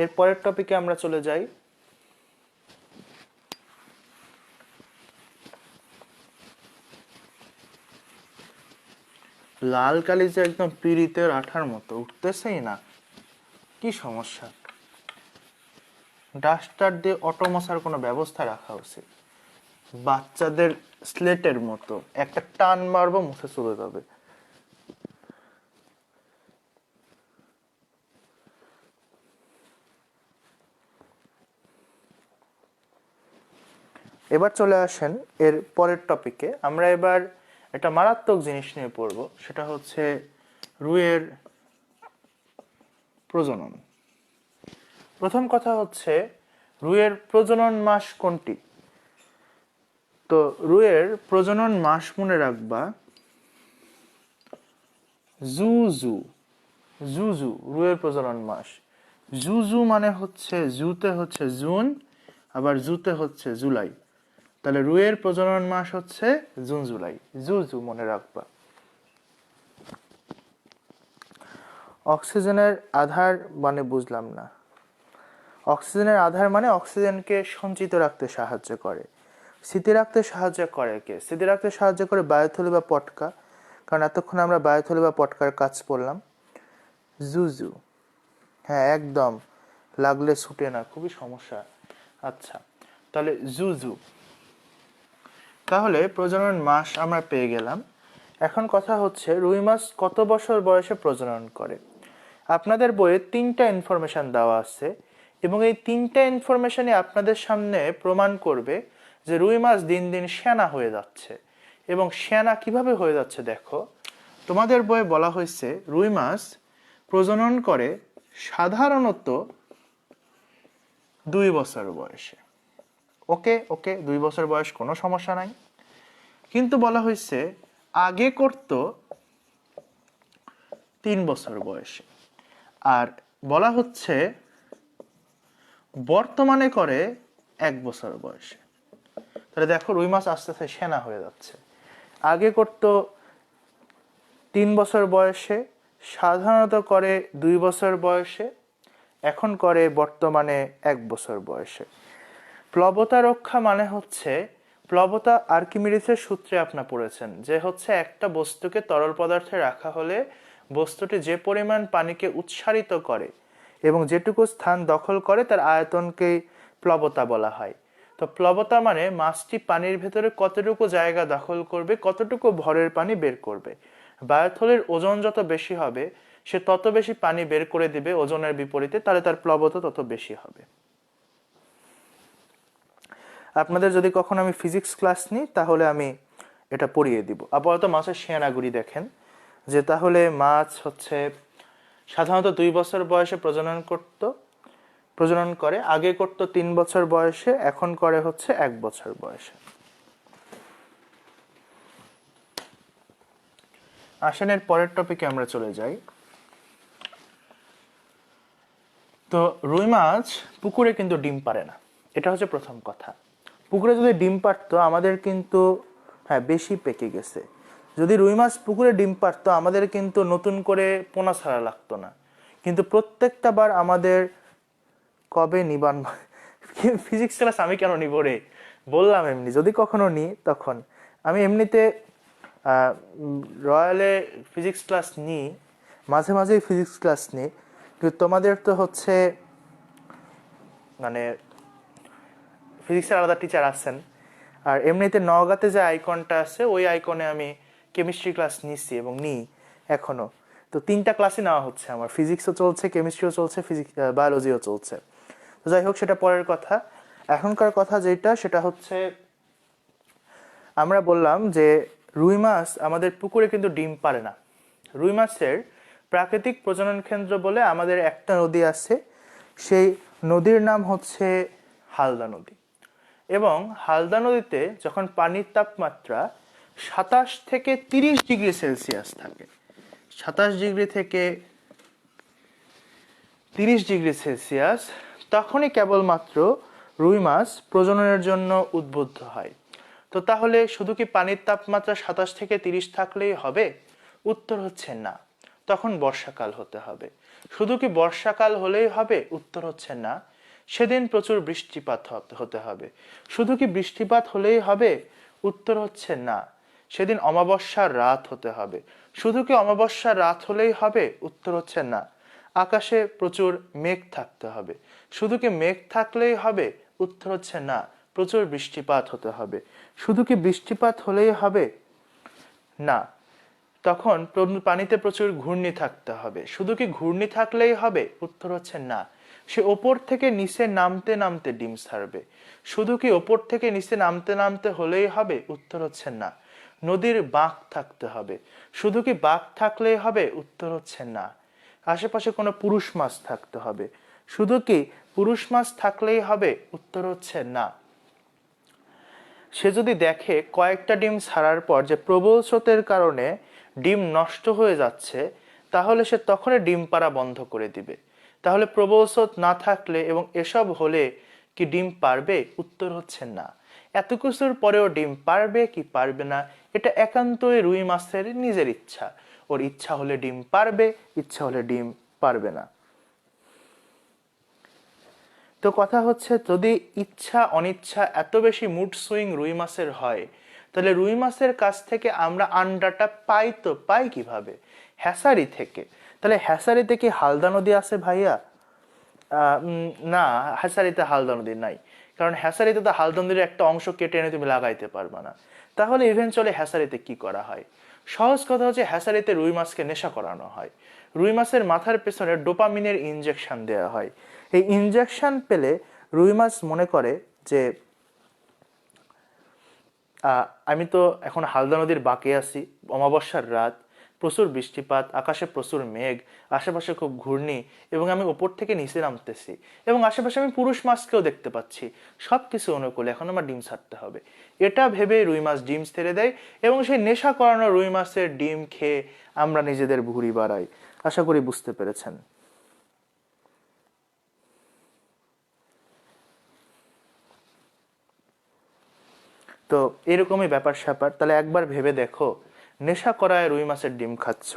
এর পরের টপিকে আমরা চলে যাই। লাল কালি যে একদম পিরিতের আঠার মতো উঠতেছেই না, কি সমস্যা? ডাস্টার দিয়ে অটো মশার কোনো ব্যবস্থা রাখা উচিত। বাচ্চাদের স্লেটের মতো একটা টান মারবো, মুছে চলে যাবে। এবার চলে আসেন এর পরের টপিকে। আমরা এবার একটা মারাত্মক জিনিস নিয়ে পড়ব, সেটা হচ্ছে রুইয়ের প্রজনন। প্রথম কথা হচ্ছে রুইয়ের প্রজনন মাস কোনটি? তো রুইয়ের প্রজনন মাস মনে রাখবা জুজু। জুজু রুইয়ের প্রজনন মাস। জুজু মানে হচ্ছে জুতে হচ্ছে জুন, আবার জুতে হচ্ছে জুলাই। তাহলে রুইয়ের প্রজনন মাস হচ্ছে জুন জুলাই। জুজু মনে রাখবা। অক্সিজেনের আধার মানে বুঝলাম না। অক্সিজেনের আধার মানে অক্সিজেনকে সঞ্চিত রাখতে সাহায্য করে। স্থিতি রাখতে সাহায্য করে কে? স্থিতি রাখতে সাহায্য করে বায়ুথলি বা পটকা, কারণ এতক্ষণ আমরা বায়ুথলি বা পটকার কাজ পড়লাম। জুজু, হ্যাঁ একদম, লাগলে ছুটে না, খুবই সমস্যা। আচ্ছা, তাহলে জুজু। তাহলে প্রজনন মাস আমরা পেয়ে গেলাম। এখন কথা হচ্ছে রুই মাছ কত বছর বয়সে প্রজনন করে? আপনাদের বইয়ে 3টা ইনফরমেশন দেওয়া আছে, এবং এই 3টা ইনফরমেশনই আপনাদের সামনে প্রমাণ করবে যে রুই মাছ দিন দিন শ্যানা হয়ে যাচ্ছে। এবং শ্যানা কিভাবে হয়ে যাচ্ছে দেখো, তোমাদের বইয়ে বলা হয়েছে রুই মাছ প্রজনন করে সাধারণত 2 বছর বয়সে। ওকে ওকে, 2 বছর বয়স কোনো সমস্যা নাই, কিন্তু বলা হয়েছে আগে করতো 3 বছর বয়সে, আর বলা হচ্ছে বর্তমানে করে 1 বছর বয়সে। তাহলে দেখো রুই মাছ আস্তে আস্তে সেনা হয়ে যাচ্ছে। আগে করতো 3 বছর বয়সে, সাধারণত করে 2 বছর বয়সে, এখন করে বর্তমানে 1 বছর বয়সে। প্লবতা রক্ষা মানে হচ্ছে, প্লবতা আর্কিমিডিসের সূত্রে আপনারা পড়েছেন, যে হচ্ছে একটা বস্তুকে তরল পদার্থে রাখা হলে বস্তুটি যে পরিমাণ পানিকে উৎসারিত করে এবং যেটুকু স্থান দখল করে তার আয়তনকে প্লবতা বলা হয়। তো প্লবতা মানে মাছটি পানির ভেতরে কতটুকু জায়গা দখল করবে, কতটুকু ভরের পানি বের করবে। বায়ুথলির ওজন যত বেশি হবে সে তত বেশি পানি বের করে দিবে ওজনের বিপরীতে, তাহলে তার প্লবতা তত বেশি হবে। আপনাদের যদি কখনো আমি ফিজিক্স ক্লাস নিই তাহলে আমি এটা পড়িয়ে দিব। আপাতত মাছের শেয়ানাগুড়ি দেখেন, যে তাহলে মাছ হচ্ছে সাধারণত 2 বছর বয়সে প্রজনন করে, আগে করতো 3 বছর বয়সে, এখন করে হচ্ছে 1 বছর বয়সে। আসেন এর পরের টপিকে আমরা চলে যাই। তো রুই মাছ পুকুরে কিন্তু ডিম পারে না, এটা হচ্ছে প্রথম কথা। পুকুরে যদি ডিম পারতো আমাদের কিন্তু, হ্যাঁ বেশি পেকে গেছে, যদি রুই মাছ পুকুরে ডিম পারতো আমাদের কিন্তু নতুন করে পোনা ছাড়া লাগতো না। কিন্তু প্রত্যেকটা বার আমাদের কবে নিবান ফিজিক্স ক্লাস আমি কেন নিব রে, বললাম এমনি যদি কখনো নিই তখন। আমি এমনিতে রয়্যালে ফিজিক্স ক্লাস নিই, মাঝে মাঝেই ফিজিক্স ক্লাস নিই, কিন্তু তোমাদের তো হচ্ছে মানে ফিজিক্সের আলাদা টিচার আছেন। আর এমনিতে নওগাঁতে যে আইকনটা আছে ওই আইকনে আমি কেমিস্ট্রি ক্লাস নিচ্ছি এবং নিই এখনো। তো 3টা ক্লাসই নেওয়া হচ্ছে আমার, ফিজিক্সও চলছে, কেমিস্ট্রিও চলছে, বায়োলজিও চলছে। তো যাই হোক, সেটা পরের কথা। এখনকার কথা যেটা, সেটা হচ্ছে আমরা বললাম যে রুই মাছ আমাদের পুকুরে কিন্তু ডিম পারে না। রুই মাছের প্রাকৃতিক প্রজনন কেন্দ্র বলে আমাদের একটা নদী আছে, সেই নদীর নাম হচ্ছে হালদা নদী। এবং হালদা নদীতে যখন পানির তাপমাত্রা 27 থেকে 30 ডিগ্রি সেলসিয়াস থাকে, 27 ডিগ্রি থেকে 30 ডিগ্রি সেলসিয়াস, তখনই কেবলমাত্র রুই মাছ প্রজননের জন্য উদ্বুদ্ধ হয়। তো তাহলে শুধু কি পানির তাপমাত্রা 27 থেকে 30 থাকলেই হবে? উত্তর হচ্ছে না, তখন বর্ষাকাল হতে হবে। শুধু কি বর্ষাকাল হলেই হবে? উত্তর হচ্ছে না, সেদিন প্রচুর বৃষ্টিপাত হতে হবে। শুধু কি বৃষ্টিপাত হলেই হবে? উত্তর হচ্ছে না, সেদিন অমাবস্যার রাত হতে হবে। শুধু কি অমাবস্যার রাত হলেই হবে? উত্তর হচ্ছে না, আকাশে প্রচুর মেঘ থাকতে হবে। শুধু কি মেঘ থাকলেই হবে? উত্তর হচ্ছে না, প্রচুর বৃষ্টিপাত হতে হবে। শুধু কি বৃষ্টিপাত হলেই হবে? না, তখন পানিতে প্রচুর ঘূর্ণি থাকতে হবে। শুধু কি ঘূর্ণি থাকলেই হবে? উত্তর হচ্ছে না, সে ওপর থেকে নিচে নামতে নামতে ডিম ছাড়বে। শুধু কি ওপর থেকে নিচে নামতে নামতে হলেই হবে? উত্তর হচ্ছে না, নদীর বাঁক থাকতে হবে। শুধু কি বাঁক থাকলেই হবে? উত্তর হচ্ছে না, আশেপাশে কোনো পুরুষ মাছ থাকতে হবে। শুধু কি পুরুষ মাছ থাকলেই হবে? উত্তর হচ্ছে না, সে যদি দেখে কয়েকটা ডিম ছাড়ার পর যে প্রবল স্রোতের কারণে ডিম নষ্ট হয়ে যাচ্ছে, তাহলে সে তখনই ডিম পাড়া বন্ধ করে দিবে। তাহলে প্রবল স্রোত না থাকলে এবং এসব হলে কি ডিম পারবে? উত্তর হচ্ছে না। এত কিছুর পরেও ডিম পারবে কি পারবে না, এটা একান্তই রুই মাছের নিজের ইচ্ছা। ওর ইচ্ছা হলে ডিম পারবে, ইচ্ছা হলে ডিম পারবে না। তো কথা হচ্ছে, যদি ইচ্ছা অনিচ্ছা এত বেশি মুড সুইং রুই মাছের হয়, তাহলে রুই মাছের কাছ থেকে আমরা আন্ডাটা পাই কিভাবে? হ্যাসারি থেকে। তাহলে হ্যাসারিতে কি হালদা নদী আছে ভাইয়া? না, হ্যাসারিতে হালদা নদী নাই, কারণ হ্যাসারিতে তো হালদা নদীর একটা অংশ কেটে এনে তুমি লাগাইতে পারবে না। তাহলে ইভেনচুয়ালি হ্যাসারিতে কি করা হয়? সহজ কথা হচ্ছে, হ্যাসারিতে রুই মাছকে নেশা করানো হয়। রুই মাছের মাথার পেছনে ডোপামিনের ইনজেকশন দেওয়া হয়। এই ইনজেকশন পেলে রুই মাছ মনে করে যে আমি তো এখন হালদা নদীর বাঁকে আছি, অমাবস্যার রাত, প্রচুর বৃষ্টিপাত, আকাশে প্রচুর মেঘ, আশেপাশে খুব ঘূর্ণি, এবং আমি উপর থেকে নিচে নামতেছি, এবং আশেপাশে আমি পুরুষ মাছকেও দেখতে পাচ্ছি। সবকিছু অনুকূলে, এখন আমার ডিম ছাড়তে হবে। এটা ভেবে রুই মাছ ডিম ছেড়ে দেয়, এবং সেই নেশা করানো রুই মাছের ডিম খেয়ে আমরা নিজেদের ভুঁড়ি বাড়াই। আশা করি বুঝতে পেরেছেন। তো এরকমই ব্যাপার স্যাপার। তাহলে একবার ভেবে দেখো, নেশা করায় রুই মাছের ডিম খাচ্ছ,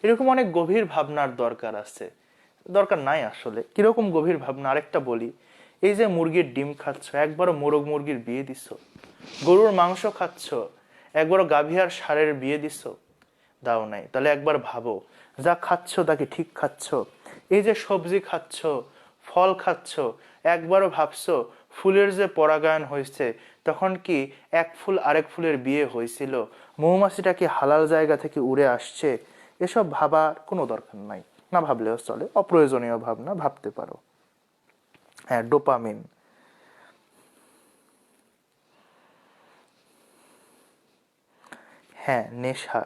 এরকম অনেক গভীর ভাবনার দরকার আছে। দরকার নাই আসলে। কিরকম গভীর ভাবনা আরেকটা বলি। এই যে মুরগির ডিম খাচ্ছ, একবারও মোরগ মুরগির বিয়ে দিছ? গরুর মাংস খাচ্ছ, একবারও গাভী আর ষাঁড়ের বিয়ে দিছ? দাও নাই। তাহলে একবার ভাবো, যা খাচ্ছ তা কি ঠিক খাচ্ছ? এই যে সবজি খাচ্ছ, ফল খাচ্ছ, একবারও ভাবছো ফুলের যে পরাগায়ন হয়েছে, তখন কি এক ফুল আরেক ফুলের বিয়ে হয়েছিল? মৌমাছিটা কি হালাল জায়গা থেকে উড়ে আসছে? এসব ভাবার কোনো দরকার নাই। না ভাবলেও চলে, অপ্রয়োজনীয় ভাবনা ভাবতে পারো। হ্যাঁ, ডোপামিন। হ্যাঁ, নেশা।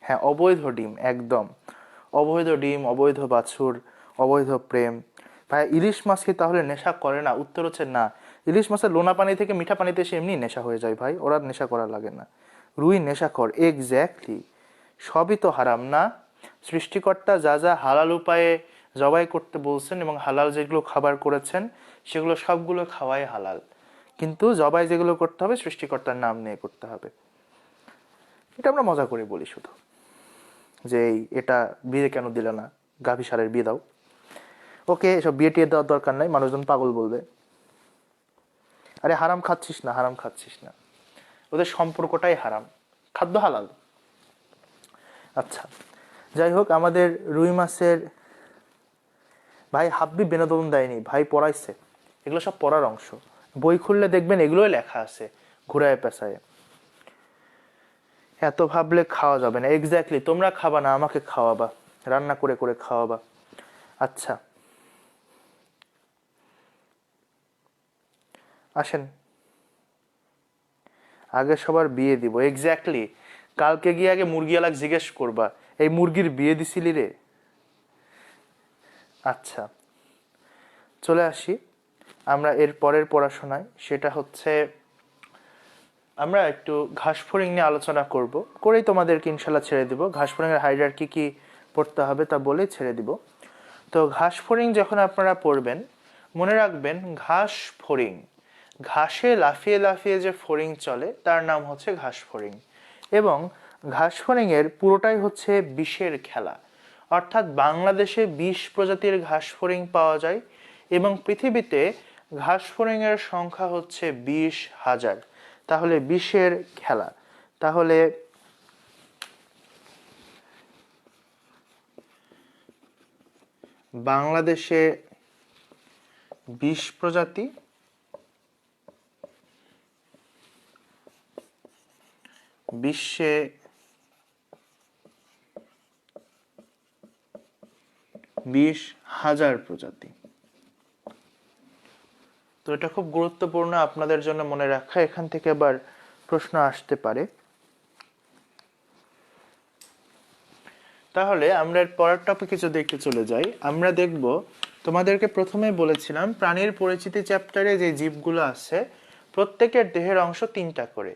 হ্যাঁ, অবৈধ ডিম, একদম অবৈধ ডিম, অবৈধ বাছুর, অবৈধ প্রেম। ভাই, ইলিশ মাছ কি তাহলে নেশা করে না? উত্তর হচ্ছে না। ইলিশ মাছের লোনা পানি থেকে মিঠা পানিতে এসে এমনি নেশা হয়ে যায় ভাই, ওরা নেশা করা লাগে না। রুই নেশা কর, এক্স্যাক্টলি। সবই তো হারাম না? সৃষ্টিকর্তা যা যা হালাল উপায়ে জবাই করতে বলছেন এবং হালাল যেগুলো খাবার করেছেন, সেগুলো সবগুলো খাওয়াই হালাল। কিন্তু জবাই যেগুলো করতে হবে, সৃষ্টিকর্তার নাম নিয়ে করতে হবে। এটা আমরা মজা করে বলি শুধু, যে এটা বিয়ে কেন দিলে না, গাভী ষাঁড়ের বিয়ে দাও। ওকে, এসব বিয়ে টিয়ে দেওয়ার দরকার নাই, মানুষজন পাগল বলবে। আরে হারাম খাচ্ছিস না, হারাম খাচ্ছিস না, ওদের সম্পর্কটাই হারাম, খাদ্য হালাল। আচ্ছা, যাই হোক, আমাদের রুই মাছের ভাই হাব্বি বিনোদন দেয়নি ভাই, পড়াইছে। এগুলো সব পড়ার অংশ। বই খুললে দেখবেন এগুলোই লেখা আছে, ঘুরায় পেঁচায়। এত ভাবলে খাওয়া যাবে না। এক্স্যাক্টলি, তোমরা খাবা না, আমাকে খাওয়াবা, রান্না করে করে খাওয়াবা। আচ্ছা, আসেন, আগে সবার বিয়ে দিব। এক্স্যাক্টলি, কালকে গিয়ে আগে মুরগিওয়ালাকে জিজ্ঞেস করবা এই মুরগির বিয়ে দিছিলি রে। আচ্ছা, চলে আসি আমরা এর পরের পড়াশোনায়। সেটা হচ্ছে আমরা একটু ঘাসফড়িং নিয়ে আলোচনা করেই তোমাদেরকে ইনশাল্লাহ ছেড়ে দিব। ঘাসফড়িংয়ের হাইরার্কি কি পড়তে হবে তা বলেই ছেড়ে দিব। তো ঘাসফড়িং যখন আপনারা পড়বেন মনে রাখবেন ঘাসফড়িং, ঘাসে লাফিয়ে লাফিয়ে যে ফড়িং চলে তার নাম হচ্ছে ঘাসফড়িং। এবং ঘাসফড়িংয়ের পুরোটাই হচ্ছে বিষের খেলা, অর্থাৎ বাংলাদেশে 20 প্রজাতির ঘাসফড়িং পাওয়া যায় এবং পৃথিবীতে ঘাসফড়িংয়ের সংখ্যা হচ্ছে 20,000। তাহলে বিষের খেলা। তাহলে বাংলাদেশে 20 প্রজাতি, বিশ্বে 20,000 প্রজাতি। তো এটা খুব গুরুত্বপূর্ণ আপনাদের জন্য মনে রাখা, এখান থেকে আবার প্রশ্ন আসতে পারে। তাহলে আমরা এর পরের টপিকে যদি একটু চলে যাই, আমরা দেখব তোমাদেরকে প্রথমে বলেছিলাম প্রাণীর পরিচিতি চ্যাপ্টারে যে জীবগুলো আছে প্রত্যেকের দেহের অংশ 3টা করে।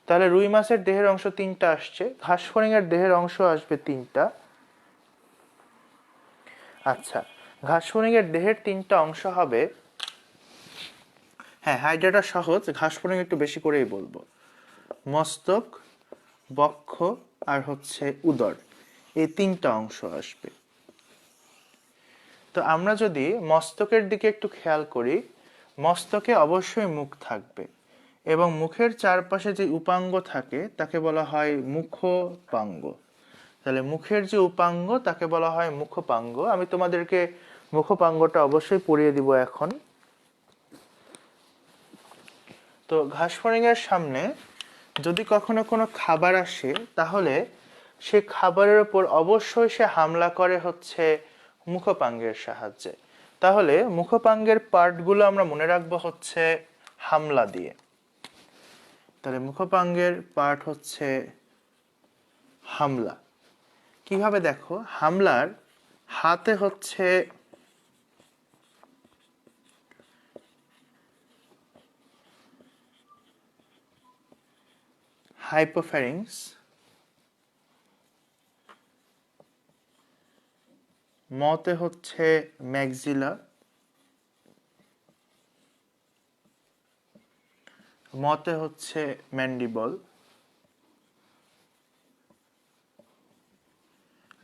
তাহলে রুই মাছের দেহের অংশ 3টা আসছে, ঘাসফড়িংয়ের দেহের অংশ আসবে 3টা। আচ্ছা, ঘাসফড়িংয়ের দেহের 3টা অংশ হবে, হ্যাঁ হাইড্রাটা সহজ, ঘাসফড়িং একটু বেশি করেই বলবো। মস্তক, বক্ষ আর হচ্ছে উদর, এই 3টা অংশ আসবে। তো আমরা যদি মস্তকের দিকে একটু খেয়াল করি, মস্তকে অবশ্যই মুখ থাকবে এবং মুখের চারপাশে যে উপাঙ্গ থাকে তাকে বলা হয় মুখপাঙ্গ। তাহলে মুখের যে উপাঙ্গ তাকে বলা হয় মুখপাঙ্গ। আমি তোমাদেরকে মুখপাঙ্গটা অবশ্যই পড়িয়ে দিব এখন। তো ঘাসফড়িংয়ের সামনে যদি কখনো কোনো খাবার আসে তাহলে সে খাবারের উপর অবশ্যই সে হামলা করে হচ্ছে মুখপাঙ্গের সাহায্যে। তাহলে মুখপাঙ্গের পার্টগুলো আমরা মনে রাখবো হচ্ছে হামলা দিয়ে। তাহলে মুখপাঙ্গের পার্ট হচ্ছে হামলা। কিভাবে দেখো, হামলার হাতে হচ্ছে হাইপোফ্যারিংস, মতে হচ্ছে ম্যাক্সিলা, মতে হচ্ছে ম্যান্ডিবল,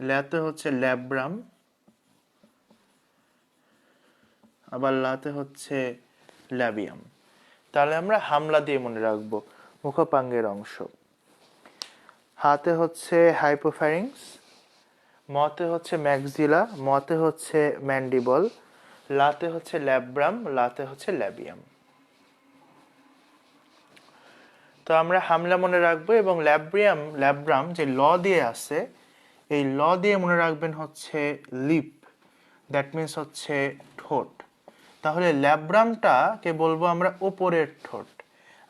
ল্যাতে হচ্ছে ল্যাব্রাম, আবার লাতে হচ্ছে ল্যাবিয়াম। তাহলে আমরা হামলা দিয়ে মনে রাখবো মুখপাঙ্গের অংশ। হাতে হচ্ছে হাইপোফ্যারিংস, মতে হচ্ছে ম্যাক্সিলা, মতে হচ্ছে ম্যান্ডিবল, লাতে হচ্ছে ল্যাব্রাম, লাতে হচ্ছে ল্যাবিয়াম। তো আমরা হামলা মনে রাখবো এবং ল্যাব্রাম যে ল দিয়ে আছে এই ল দিয়ে মনে রাখবেন হচ্ছে লিপ, দ্যাট মিনস হচ্ছে ঠোঁট। তাহলে ল্যাব্রামটাকে বলবো আমরা উপরের ঠোঁট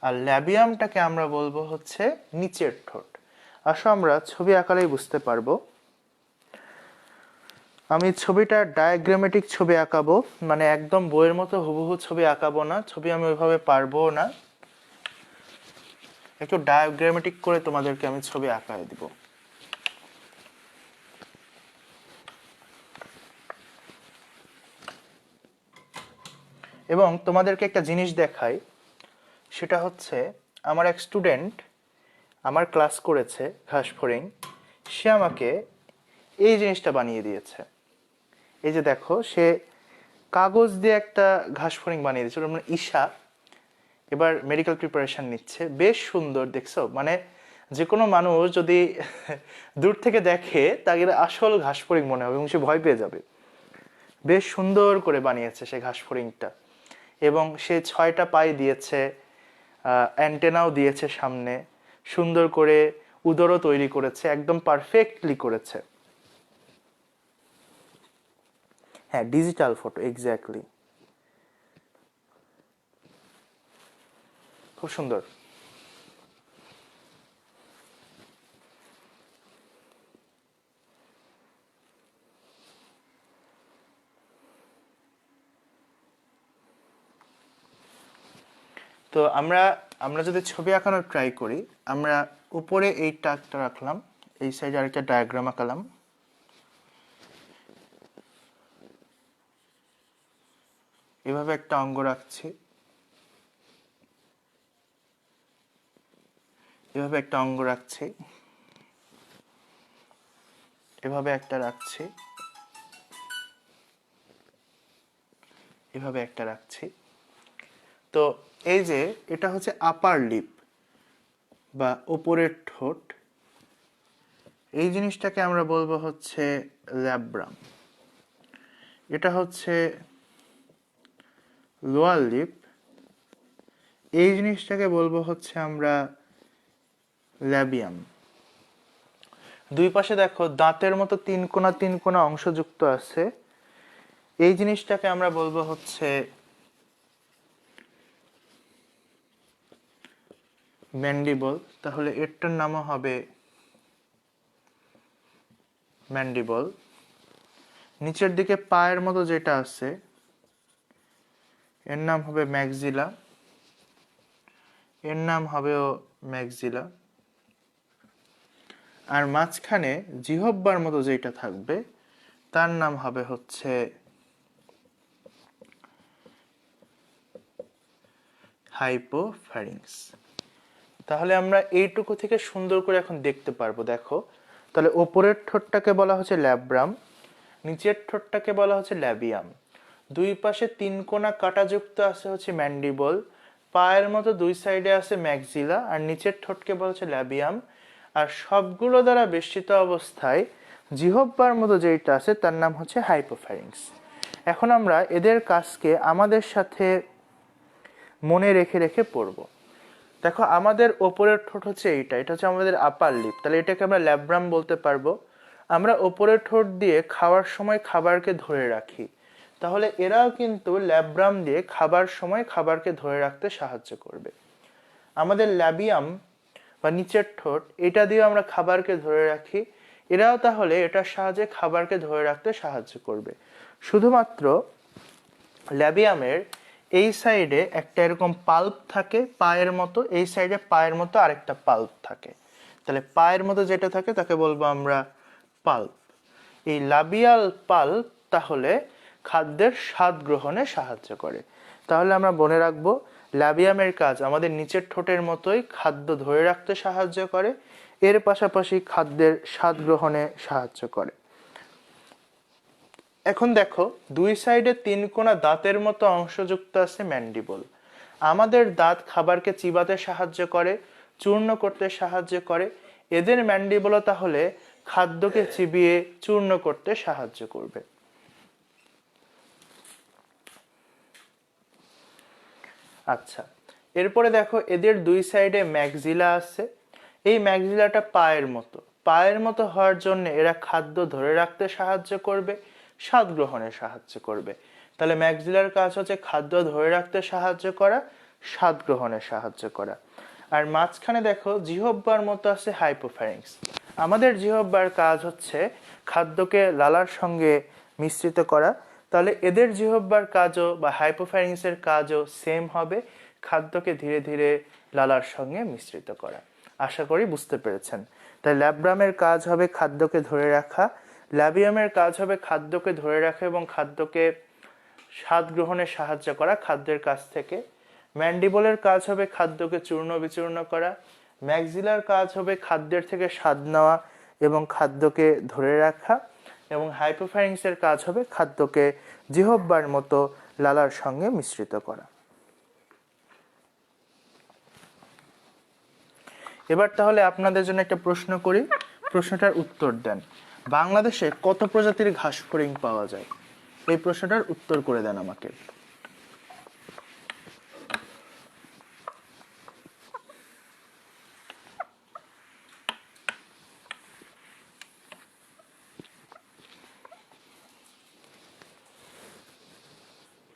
আর ল্যাবিয়ামটাকে আমরা বলবো হচ্ছে নিচের ঠোঁট। আসো আমরা ছবি আকারেই বুঝতে পারবো। আমি ছবিটা ডায়াগ্রামেটিক ছবি আঁকাবো, মানে একদম বইয়ের মতো হুবহু ছবি আঁকাবো না, ছবি আমি ওইভাবে পারবো না, একটু ডায়াগ্রামেটিক করে তোমাদেরকে আমি ছবি আঁকায় দিব। এবং তোমাদেরকে একটা জিনিস দেখাই, সেটা হচ্ছে আমার এক স্টুডেন্ট আমার ক্লাস করেছে ঘাসফড়িং, সে আমাকে এই জিনিসটা বানিয়ে দিয়েছে। এই যে দেখো, সে কাগজ দিয়ে একটা ঘাসফড়িং বানিয়ে দিয়েছে, মানে ঈশা এবার মেডিকেল প্রিপারেশন নিচ্ছে, বেশ সুন্দর দেখছো, মানে যে কোনো মানুষ যদি দূর থেকে দেখে তাকে আসল ঘাসফড়িং মনে হবে এবং সে ভয় পেয়ে যাবে। বেশ সুন্দর করে বানিয়েছে সে ঘাসফড়িংটা এবং সে 6টা পাই দিয়েছে, অ্যান্টেনাও দিয়েছে সামনে, সুন্দর করে উদরও তৈরি করেছে, একদম পারফেক্টলি করেছে। হ্যাঁ, ডিজিটাল ফটো, এক্স্যাক্টলি, খুব সুন্দর। তো আমরা আমরা যদি ছবি আঁকানোর ট্রাই করি, আমরা উপরে এই টাকটা রাখলাম, এই সাইডে আরেকটা ডায়াগ্রাম আঁকালাম, এভাবে একটা অঙ্গ রাখছি, এভাবে একটা অঙ্গ রাখছি, এভাবে একটা রাখছি, এভাবে একটা রাখছি। তো এই যে এটা হচ্ছে আপার লিপ বা উপরের ঠোঁট, এই জিনিসটাকে আমরা বলবো হচ্ছে ল্যাব্রাম। এটা হচ্ছে লোয়ার লিপ, এই জিনিসটাকে বলবো হচ্ছে আমরা ল্যাবিয়াম। দুই পাশে দেখো দাঁতের মতো তিন কোনা অংশ যুক্ত আছে, এই জিনিসটাকে আমরা বলবো হচ্ছে ম্যান্ডিবল। তাহলে এরটার নামও হবে ম্যান্ডিবল। নিচের দিকে পায়ের মতো যেটা আছে এর নাম হবে ম্যাক্সিলা, এর নাম হবেও ম্যাক্সিলা। আর মাঝখানে জিহ্বার মতো যেটা থাকবে তার নাম হবে হচ্ছে হাইপোফ্যারিংস। তাহলে আমরা এইটুকু থেকে সুন্দর করে এখন দেখতে পারবো। দেখো, তাহলে ওপরের ঠোঁটটাকে বলা হচ্ছে ল্যাব্রাম, নিচের ঠোঁটটাকে বলা হচ্ছে ল্যাবিয়াম, দুই পাশে তিন কোনা কাঁটাযুক্ত আছে হচ্ছে ম্যান্ডিবল, পায়ের মতো দুই সাইডে আছে ম্যাক্সিলা, আর নিচের ঠোঁটকে বলা হচ্ছে ল্যাবিয়াম, আর সবগুলো দ্বারা বেষ্টিত অবস্থায় জিহ্বার মতো যেটা আছে তার নাম হচ্ছে হাইপোফ্যারিংস। এখন আমরা এদের কাজকে আমাদের সাথে মনে রেখে রেখে পড়বো। দেখো, আমাদের ওপরের ঠোঁট হচ্ছে এইটা, এটা হচ্ছে আমাদের আপার লিপ, তাহলে এটাকে আমরা ল্যাব্রাম বলতে পারবো। আমরা ওপরের ঠোঁট দিয়ে খাওয়ার সময় খাবারকে ধরে রাখি, তাহলে এরাও কিন্তু ল্যাব্রাম দিয়ে খাবার সময় খাবারকে ধরে রাখতে সাহায্য করবে। আমাদের ল্যাবিয়াম বা নিচের ঠোঁট, এটা দিয়ে আমরা খাবারকে ধরে রাখি, এরাও তাহলে এটার সাহায্যে খাবারকে ধরে রাখতে সাহায্য করবে। শুধুমাত্র ল্যাবিয়ামের এই সাইডে একটা এরকম পাল্প থাকে পায়ের মতো, এই সাইডে পায়ের মতো আরেকটা পাল্প থাকে, তাহলে পায়ের মতো যেটা থাকে তাকে বলবো আমরা পাল্প। এই লাবিয়াল পাল্প তাহলে খাদ্যের স্বাদ গ্রহণে সাহায্য করে। তাহলে আমরা মনে রাখবো, ল্যাবিয়ামের কাজ আমাদের নিচের ঠোঁটের মতোই খাদ্য ধরে রাখতে সাহায্য করে, এর পাশাপাশি খাদ্যের স্বাদ গ্রহণে সাহায্য করে। এখন দেখো, দুই সাইডে তিন কোনা দাঁতের মতো অংশ যুক্ত আছে ম্যান্ডিবল। আমাদের দাঁত খাবারকে চিবাতে সাহায্য করে, চূর্ণ করতে সাহায্য করে, এদের ম্যান্ডিবলও তাহলে খাদ্যকে চিবিয়ে চূর্ণ করতে সাহায্য করবে। আচ্ছা, এরপরে দেখো এদের দুই সাইডে ম্যাক্সিলা আছে। এই ম্যাক্সিলাটা পায়ের মতো হওয়ার জন্য এরা খাদ্য ধরে রাখতে সাহায্য করবে, স্বাদ গ্রহণে সাহায্য করবে। তাহলে ম্যাক্সিলার কাজ হচ্ছে খাদ্য ধরে রাখতে সাহায্য করা, স্বাদ গ্রহণে সাহায্য করা। আর মাঝখানে দেখো জিহ্বার মতো আছে হাইপোফ্যারিংস। আমাদের জিহ্বার কাজ হচ্ছে খাদ্যকে লালার সঙ্গে মিশ্রিত করা, তাহলে এদের জিহ্বার কাজও বা হাইপোফ্যারিংসের কাজও সেম হবে, খাদ্যকে ধীরে ধীরে লালার সঙ্গে মিশ্রিত করা। আশা করি বুঝতে পেরেছেন। তাই ল্যাব্রামের কাজ হবে খাদ্যকে ধরে রাখা, ল্যাবিয়ামের কাজ হবে খাদ্যকে ধরে রাখা এবং খাদ্যকে স্বাদ গ্রহণে সাহায্য করা খাদ্যের কাছ থেকে, ম্যান্ডিবলের কাজ হবে খাদ্যকে চূর্ণ বিচূর্ণ করা, ম্যাক্সিলার কাজ হবে খাদ্যের থেকে স্বাদ নেওয়া এবং খাদ্যকে ধরে রাখা, এবং হাইপোফ্যারিংসের কাজ হবে খাদ্যকে জিহ্বার মতো লালার সঙ্গে মিশ্রিত করা। এবার তাহলে আপনাদের জন্য একটা প্রশ্ন করি, প্রশ্নটার উত্তর দেন। বাংলাদেশে কত প্রজাতির ঘাস ফড়িং পাওয়া যায়? এই প্রশ্নটার উত্তর করে দেন আমাকে।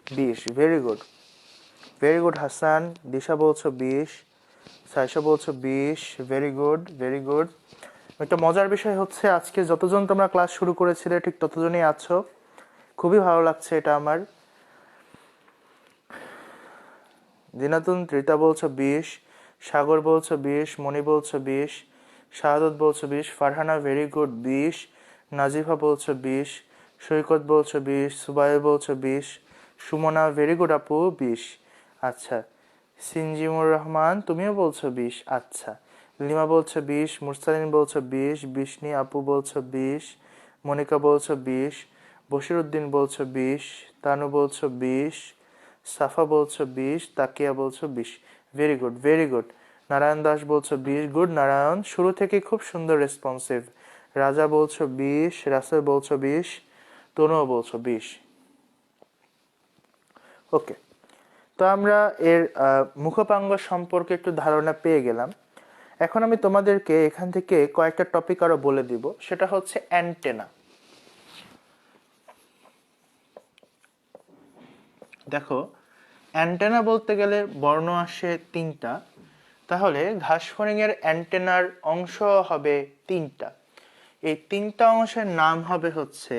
বিশ। Very good, very good Hasan. Disha বলছো 20, সাইশা বলছো 20। Very good, very good. একটা মজার বিষয় হচ্ছে, আজকে যতজন তোমরা ক্লাস শুরু করেছিলে ঠিক ততজনই আছো, খুবই ভালো লাগছে এটা আমার। জিনাতুন ত্রিতা বলছো 20, সাগর বলছো 20, মনি বলছো 20, শাহাদত বলছো 20, ফারহানা ভেরি গুড 20, নাজিফা বলছো 20, সৈকত বলছো 20, সুবাইর বলছো 20, সুমনা ভেরি গুড আপু 20। আচ্ছা, সিনজিমুর রহমান তুমিও বলছো 20। আচ্ছা, লিমা বলছো 20, মুরসালিন বলছো 20, বিষ্ণি আপু বলছো 20, মনিকা বলছো 20, বশির উদ্দিন বলছো 20, তানু বলছো 20, সাফা বলছো 20, তাকিয়া বলছো 20। Very good, very good. Narayan Das বলছো 20। গুড নারায়ণ, শুরু থেকে খুব সুন্দর রেসপন্সিভ। রাজা বলছো 20, রাসেল বলছো 20, তনুও বলছো 20। ওকে, তো আমরা এর মুখপাঙ্গ সম্পর্কে একটু ধারণা পেয়ে গেলাম। এখন আমি তোমাদেরকে এখান থেকে কয়েকটা টপিক আরো বলে দিব, সেটা হচ্ছে অ্যান্টেনা। দেখো, অ্যান্টেনা বলতে গেলে বর্ণ আসে 3টা, তাহলে ঘাসফড়িং এর অ্যান্টেনার অংশ হবে 3টা। এই 3টা অংশের নাম হবে হচ্ছে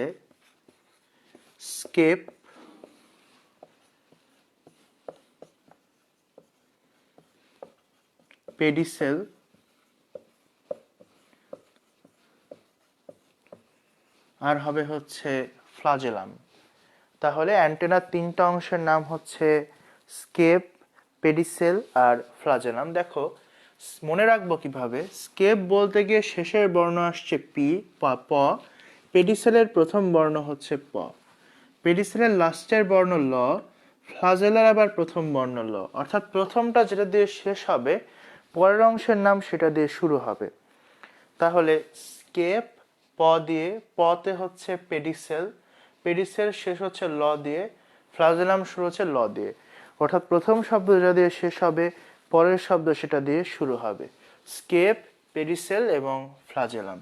স্কেপ, পেডিসেল আর হবে হচ্ছে ফ্লাজেলাম। তাহলে অ্যান্টেনার 3টা অংশের নাম হচ্ছে স্কেপ, পেডিসেল আর ফ্লাজেলাম। দেখো, মনে রাখবো কিভাবে, স্কেপ বলতে গিয়ে শেষের বর্ণ আসছে পি প, পেডিসেলের প্রথম বর্ণ হচ্ছে প, পেডিসেলের লাস্টের বর্ণ ল, ফ্লাজেলার আবার প্রথম বর্ণ ল। অর্থাৎ প্রথমটা যেটা দিয়ে শেষ হবে, পরের অংশের নাম সেটা দিয়ে শুরু হবে। তাহলে স্কেপ প দিয়ে, পতে হচ্ছে পেডিসেল, পেডিসেল শেষ হচ্ছে ল দিয়ে, ফ্লাজেলাম শুরু হচ্ছে ল দিয়ে। অর্থাৎ প্রথম শব্দ যেটা দিয়ে শেষ হবে, পরের শব্দ সেটা দিয়ে শুরু হবে। স্কেপ, পেডিসেল এবং ফ্লাজেলাম।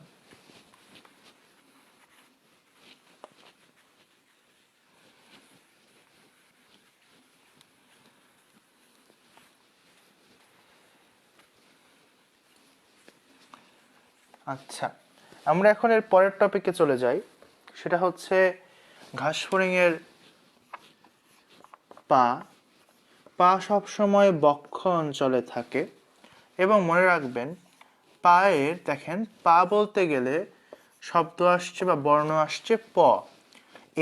আচ্ছা, আমরা এখন এর পরের টপিকে চলে যাই, সেটা হচ্ছে ঘাসফড়িং এর পা। পা সবসময় বক্ষ অঞ্চলে থাকে এবং মনে রাখবেন, পায়ের দেখেন, পা বলতে গেলে শব্দ আসছে বা বর্ণ আসছে প।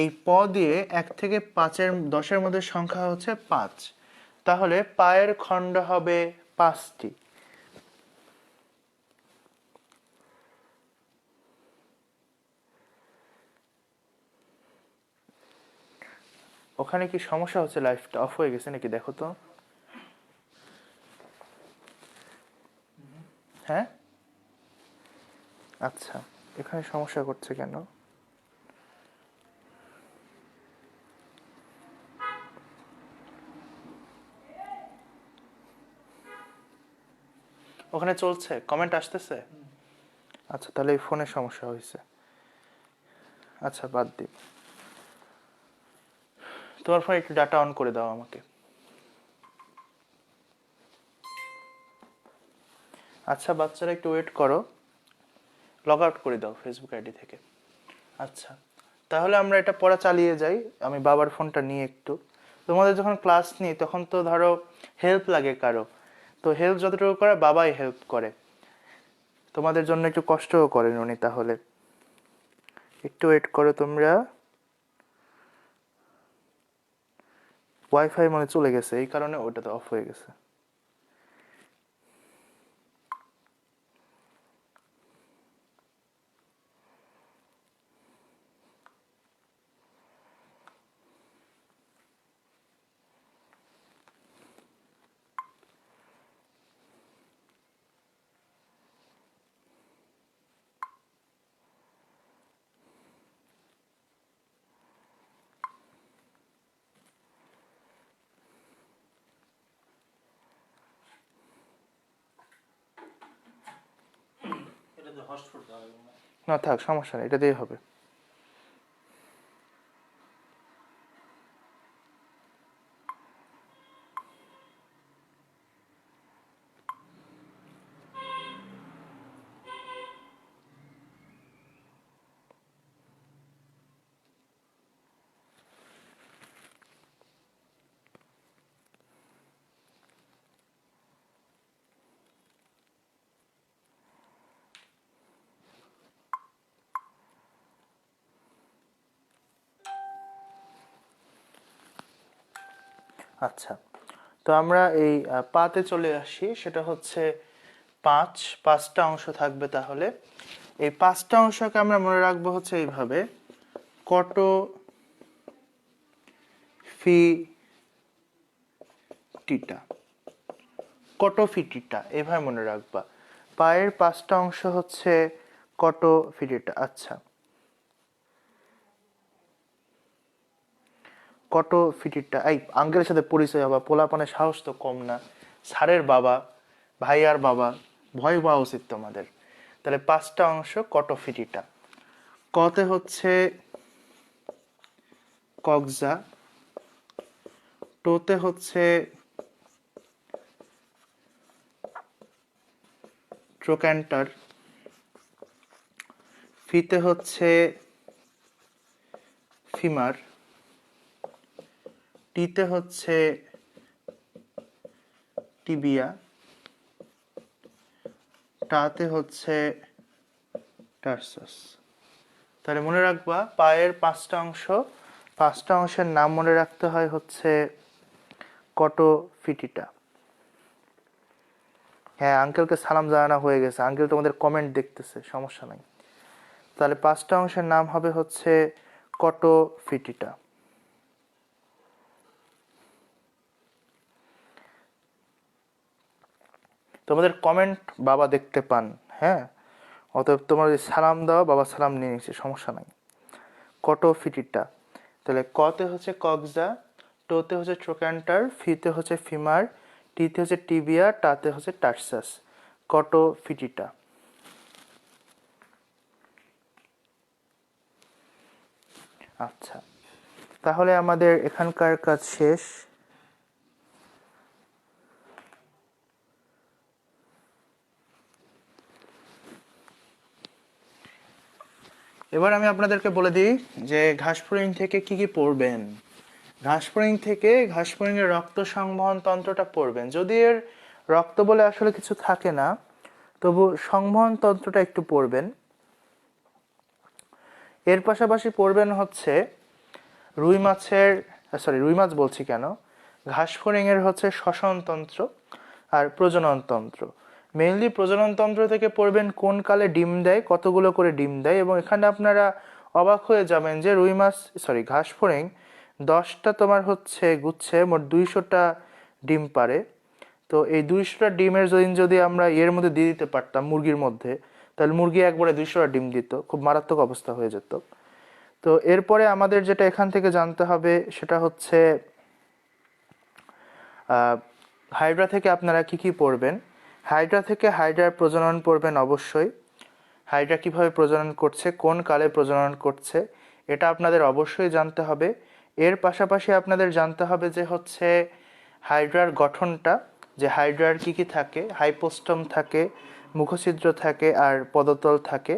এই প দিয়ে 1 থেকে 10-এর মধ্যে সংখ্যা হচ্ছে 5। তাহলে পায়ের খণ্ড হবে 5টি। ওখানে কি সমস্যা হচ্ছে? লাইফটা অফ হয়ে গেছে নাকি? দেখো তো। হ্যাঁ, আচ্ছা, এখানে সমস্যা করছে কেন? ওখানে চলছে, কমেন্ট আসতেছে? আচ্ছা, তাহলে এই ফোনের সমস্যা হয়েছে। আচ্ছা, বাদ দিই। তোমার ফোনে একটু ডাটা অন করে দাও আমাকে। আচ্ছা বাচ্চারা, একটু ওয়েট করো, লগ আউট করে দাও ফেসবুক আইডি থেকে। আচ্ছা, তাহলে আমরা এটা পড়া চালিয়ে যাই। আমি বাবার ফোনটা নিয়ে একটু, তোমাদের যখন ক্লাস নিই তখন তো ধরো হেল্প লাগে কারো, তো হেল্প যতটুকু করে বাবাই হেল্প করে, তোমাদের জন্য একটু কষ্টও করেন উনি। তাহলে একটু ওয়েট করো তোমরা। ওয়াইফাই মানে চলে গেছে, এই কারণে ওটাতে অফ হয়ে গেছে। না থাক, সমস্যা নেই, এটা দিয়ে হবে। আচ্ছা, তো আমরা এই পাতে চলে আসি। সেটা হচ্ছে পাঁচটা অংশ থাকবে। তাহলে এই পাঁচটা অংশকে আমরা মনে রাখবো হচ্ছে এইভাবে, কটো ফি টিটা, কটো ফি টিটা, এভাবে মনে রাখবা। পায়ের পাঁচটা অংশ হচ্ছে কটো ফি টিটা। আচ্ছা, কটো ফিটিটা, এই আঙ্কেলের সাথে পরিচয় হবা, পোলাপানের সাহস তো কম না, স্যারের বাবা, ভাই আর বাবা, ভয় পাওয়া উচিত তোমাদের। তাহলে পাঁচটা অংশ কটো ফিটিটা। কতে হচ্ছে কক্সা, টোতে হচ্ছে ট্রোক্যান্টার, ফিতে হচ্ছে ফিমার, টিতে হচ্ছে টিবিয়া, টাতে হচ্ছে টার্সাস। তাহলে মনে রাখবা পায়ের পাঁচটা অংশ, পাঁচটা অংশের নাম মনে রাখতে হয় হচ্ছে কটো ফিটিটা। হ্যাঁ, আঙ্কেলকে সালাম জানানো হয়ে গেছে, আঙ্কেল তোমাদের কমেন্ট দেখতেছে, সমস্যা নাই। তাহলে পাঁচটা অংশের নাম হবে হচ্ছে কটো ফিটিটা। তোমাদের কমেন্ট বাবা দেখতে পান, হ্যাঁ, অতএব তোমার সালাম দেওয়া, বাবা সালাম নিয়ে নিচ্ছে, সমস্যা নাই। কটো ফিটিটা। তাহলে কতে হচ্ছে কক্সা, টোতে হচ্ছে ট্রোক্যান্টার, ফিতে হচ্ছে ফিমার, টিতে হচ্ছে টিবিয়া, টাতে হচ্ছে টার্সাস। কটো ফিটিটা। আচ্ছা, তাহলে আমাদের এখানকার কাজ শেষ। এবার আমি আপনাদেরকে বলে দিই যে ঘাসফড়িং থেকে কি কি পড়বেন। ঘাসফড়িং থেকে ঘাসফড়িং এর রক্ত সংবহন তন্ত্রটা পড়বেন। যদি এর রক্ত বলে আসলে কিছু থাকে না, তবু সংবহন তন্ত্রটা একটু পড়বেন। এর পাশাপাশি পড়বেন হচ্ছে রুই মাছ বলছি কেন, ঘাসফড়িং এর হচ্ছে শ্বসনতন্ত্র আর প্রজননতন্ত্র। মেইনলি প্রজননতন্ত্র থেকে পড়বেন কোন কালে ডিম দেয়, কতগুলো করে ডিম দেয়, এবং এখানে আপনারা অবাক হয়ে যাবেন যে ঘাসফড়িং 10টা তোমার হচ্ছে গুচ্ছে মোট 200টা ডিম পারে। তো এই 200টা ডিমের যদি আমরা এর মধ্যে দিয়ে দিতে পারতাম, মুরগির মধ্যে, তাহলে মুরগি একবারে 200টা ডিম দিত, খুব মারাত্মক অবস্থা হয়ে যেত। তো এরপরে আমাদের যেটা এখান থেকে জানতে হবে সেটা হচ্ছে হাইড্রা থেকে আপনারা কি কি পড়বেন। হাইড্রা থেকে হাইড্রার প্রজনন পড়বেন অবশ্যই। হাইড্রা কিভাবে প্রজনন করছে, কোন কালে প্রজনন করছে, এটা আপনাদের অবশ্যই জানতে হবে। এর পাশাপাশি আপনাদের জানতে হবে যে হচ্ছে হাইড্রার গঠনটা, যে হাইড্রার কি কি থাকে, হাইপোস্টম থাকে, মুখছিদ্র থাকে আর পদতল থাকে।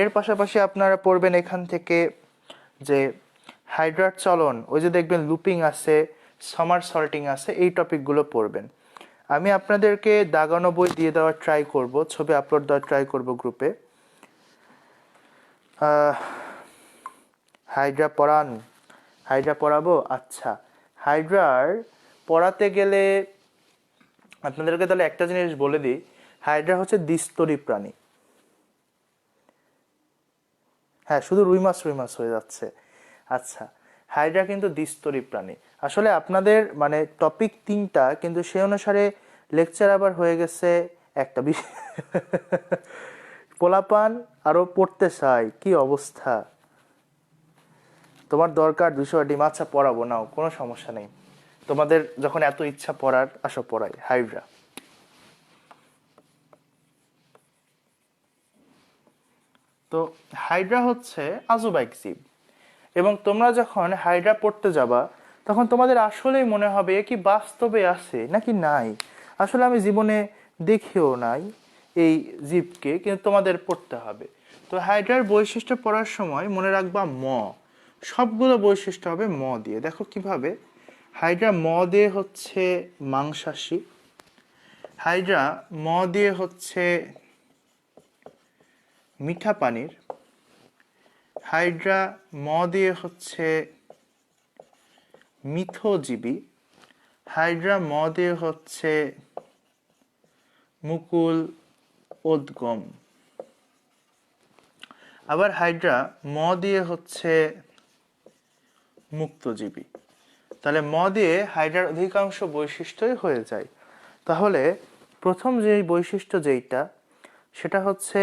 এর পাশাপাশি আপনারা পড়বেন এখান থেকে যে হাইড্রার চলন, ওই যে দেখবেন লুপিং আছে, সামার সল্টিং আছে, এই টপিকগুলো পড়বেন। আমি আপনাদেরকে দাগানো বই দিয়ে দেওয়ার ট্রাই করব, ছবি আপলোড দেওয়ার ট্রাই করব গ্রুপে। হাইড্রা পড়াবো। আচ্ছা, হাইড্রার পড়াতে গেলে আপনাদেরকে তাহলে একটা জিনিস বলে দিই, হাইড্রা হচ্ছে দ্বিস্তরী প্রাণী। হ্যাঁ, শুধু রুই মাছ হয়ে যাচ্ছে। আচ্ছা, হাইড্রা কিন্তু দ্বিস্তরী প্রাণী। আসলে আপনাদের মানে টপিক 3টা, কিন্তু সে অনুসারে লেকচার আবার হয়ে গেছে একটা বিষয়। পোলাপান আরো পড়তে চাই, কি অবস্থা। তোমার দরকার 200 ডিম, আচ্ছা পড়াবো, নাও, কোনো সমস্যা নেই। তোমাদের যখন এত ইচ্ছা পড়ার, আসো পড়াই হাইড্রা। তো হাইড্রা হচ্ছে আজুবাইক জীব, এবং তোমরা যখন হাইড্রা পড়তে যাবা তখন তোমাদের আসলেই মনে হবে কি বাস্তবে আছে নাকি নাই। আসলে আমি জীবনে দেখিও নাই এই জীবকে, কিন্তু তোমাদের পড়তে হবে। তো হাইড্রার বৈশিষ্ট্য পড়ার সময় মনে রাখবা সবগুলো বৈশিষ্ট্য হবে দিয়ে। দেখো কিভাবে। হাইড্রা দিয়ে হচ্ছে মাংসাশী, হাইড্রা দিয়ে হচ্ছে মিঠা পানির, হাইড্রা দিয়ে হচ্ছে মিথজীবী, হাইড্রা ম দিয়ে হচ্ছে মুকুল উদ্গম, আবার হাইড্রা ম দিয়ে হচ্ছে মুক্তজীবী। তাহলে ম দিয়ে হাইড্রার অধিকাংশ বৈশিষ্ট্যই হয়ে যায়। তাহলে প্রথম যে বৈশিষ্ট্য যেইটা, সেটা হচ্ছে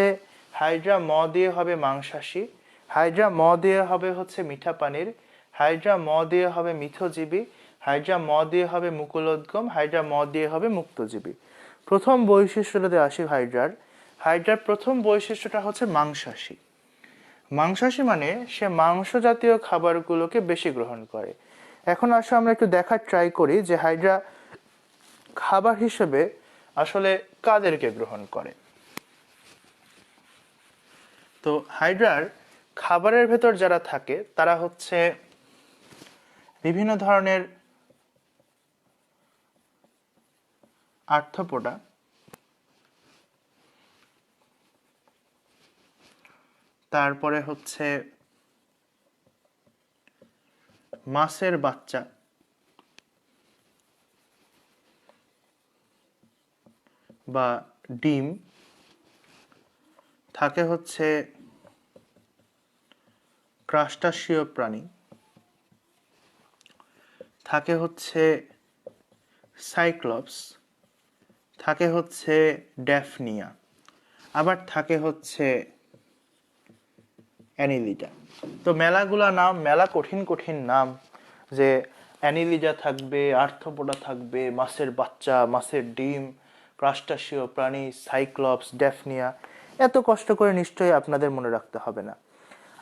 হাইড্রা ম দিয়ে হবে মাংসাশী, হাইড্রা ম দিয়ে হবে হচ্ছে মিঠা পানির, হাইড্রা ম দিয়ে হবে মিথজীবী, হাইড্রা ম দিয়ে হবে মুকুলোদ্গম, হাইড্রা ম দিয়ে হবে মুক্তজীবী। প্রথম বৈশিষ্ট্যটাতে আসি হাইড্রার। হাইড্রার প্রথম বৈশিষ্ট্যটা হচ্ছে মাংসাশী। মাংসাশী মানে সে মাংস জাতীয় খাবারগুলোকে বেশি গ্রহণ করে। এখন আসলে আমরা একটু দেখার ট্রাই করি যে হাইড্রা খাবার হিসেবে আসলে কাদেরকে গ্রহণ করে। তো হাইড্রার খাবারের ভেতর যারা থাকে তারা হচ্ছে বিভিন্ন ধরনের আর্থ্রোপোডা, তারপরে হচ্ছে মাছের বাচ্চা, বা ডিম, থাকে হচ্ছে ক্রাস্টাসীয় প্রাণী, থাকে হচ্ছে সাইক্লপস, থাকে হচ্ছে ড্যাফনিয়া, আবার থাকে হচ্ছে অ্যানিলিডা। তো মেলাগুলা নাম, মেলা কঠিন কঠিন নাম, যে অ্যানিলিডা থাকবে, আর্থ্রোপোডা থাকবে, মাছের বাচ্চা, মাছের ডিম, ক্রাস্টাসীয় প্রাণী, সাইক্লপস, ড্যাফনিয়া। এত কষ্ট করে নিশ্চয়ই আপনাদের মনে রাখতে হবে না।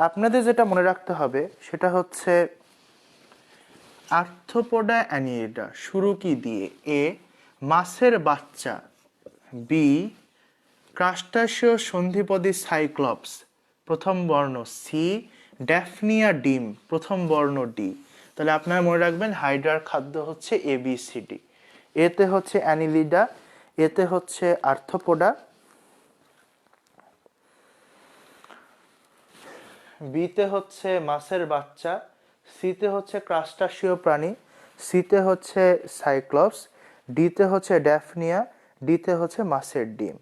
আপনাদের যেটা মনে রাখতে হবে সেটা হচ্ছে আর্থ্রোপোডা, অ্যানিলিডা শুরু কি দিয়ে? এ মাছের বাচ্চা, বি ক্রাস্টাসীয় সন্ধিপদী সাইক্লপস প্রথম বর্ণ সি, ড্যাফনিয়া ডিম প্রথম বর্ণ ডি। তাহলে আপনারা মনে রাখবেন হাইড্রার খাদ্য হচ্ছে এ বি সি ডি। এতে হচ্ছে অ্যানিলিডা, এতে হচ্ছে আর্থ্রোপোডা, বিতে হচ্ছে মাছের বাচ্চা, সিতে হচ্ছে ক্রাস্টাসীয় প্রাণী, সিতে হচ্ছে সাইক্লপস, ডিতে হচ্ছে ড্যাফনিয়া, ডিতে হচ্ছে মাছের ডিম।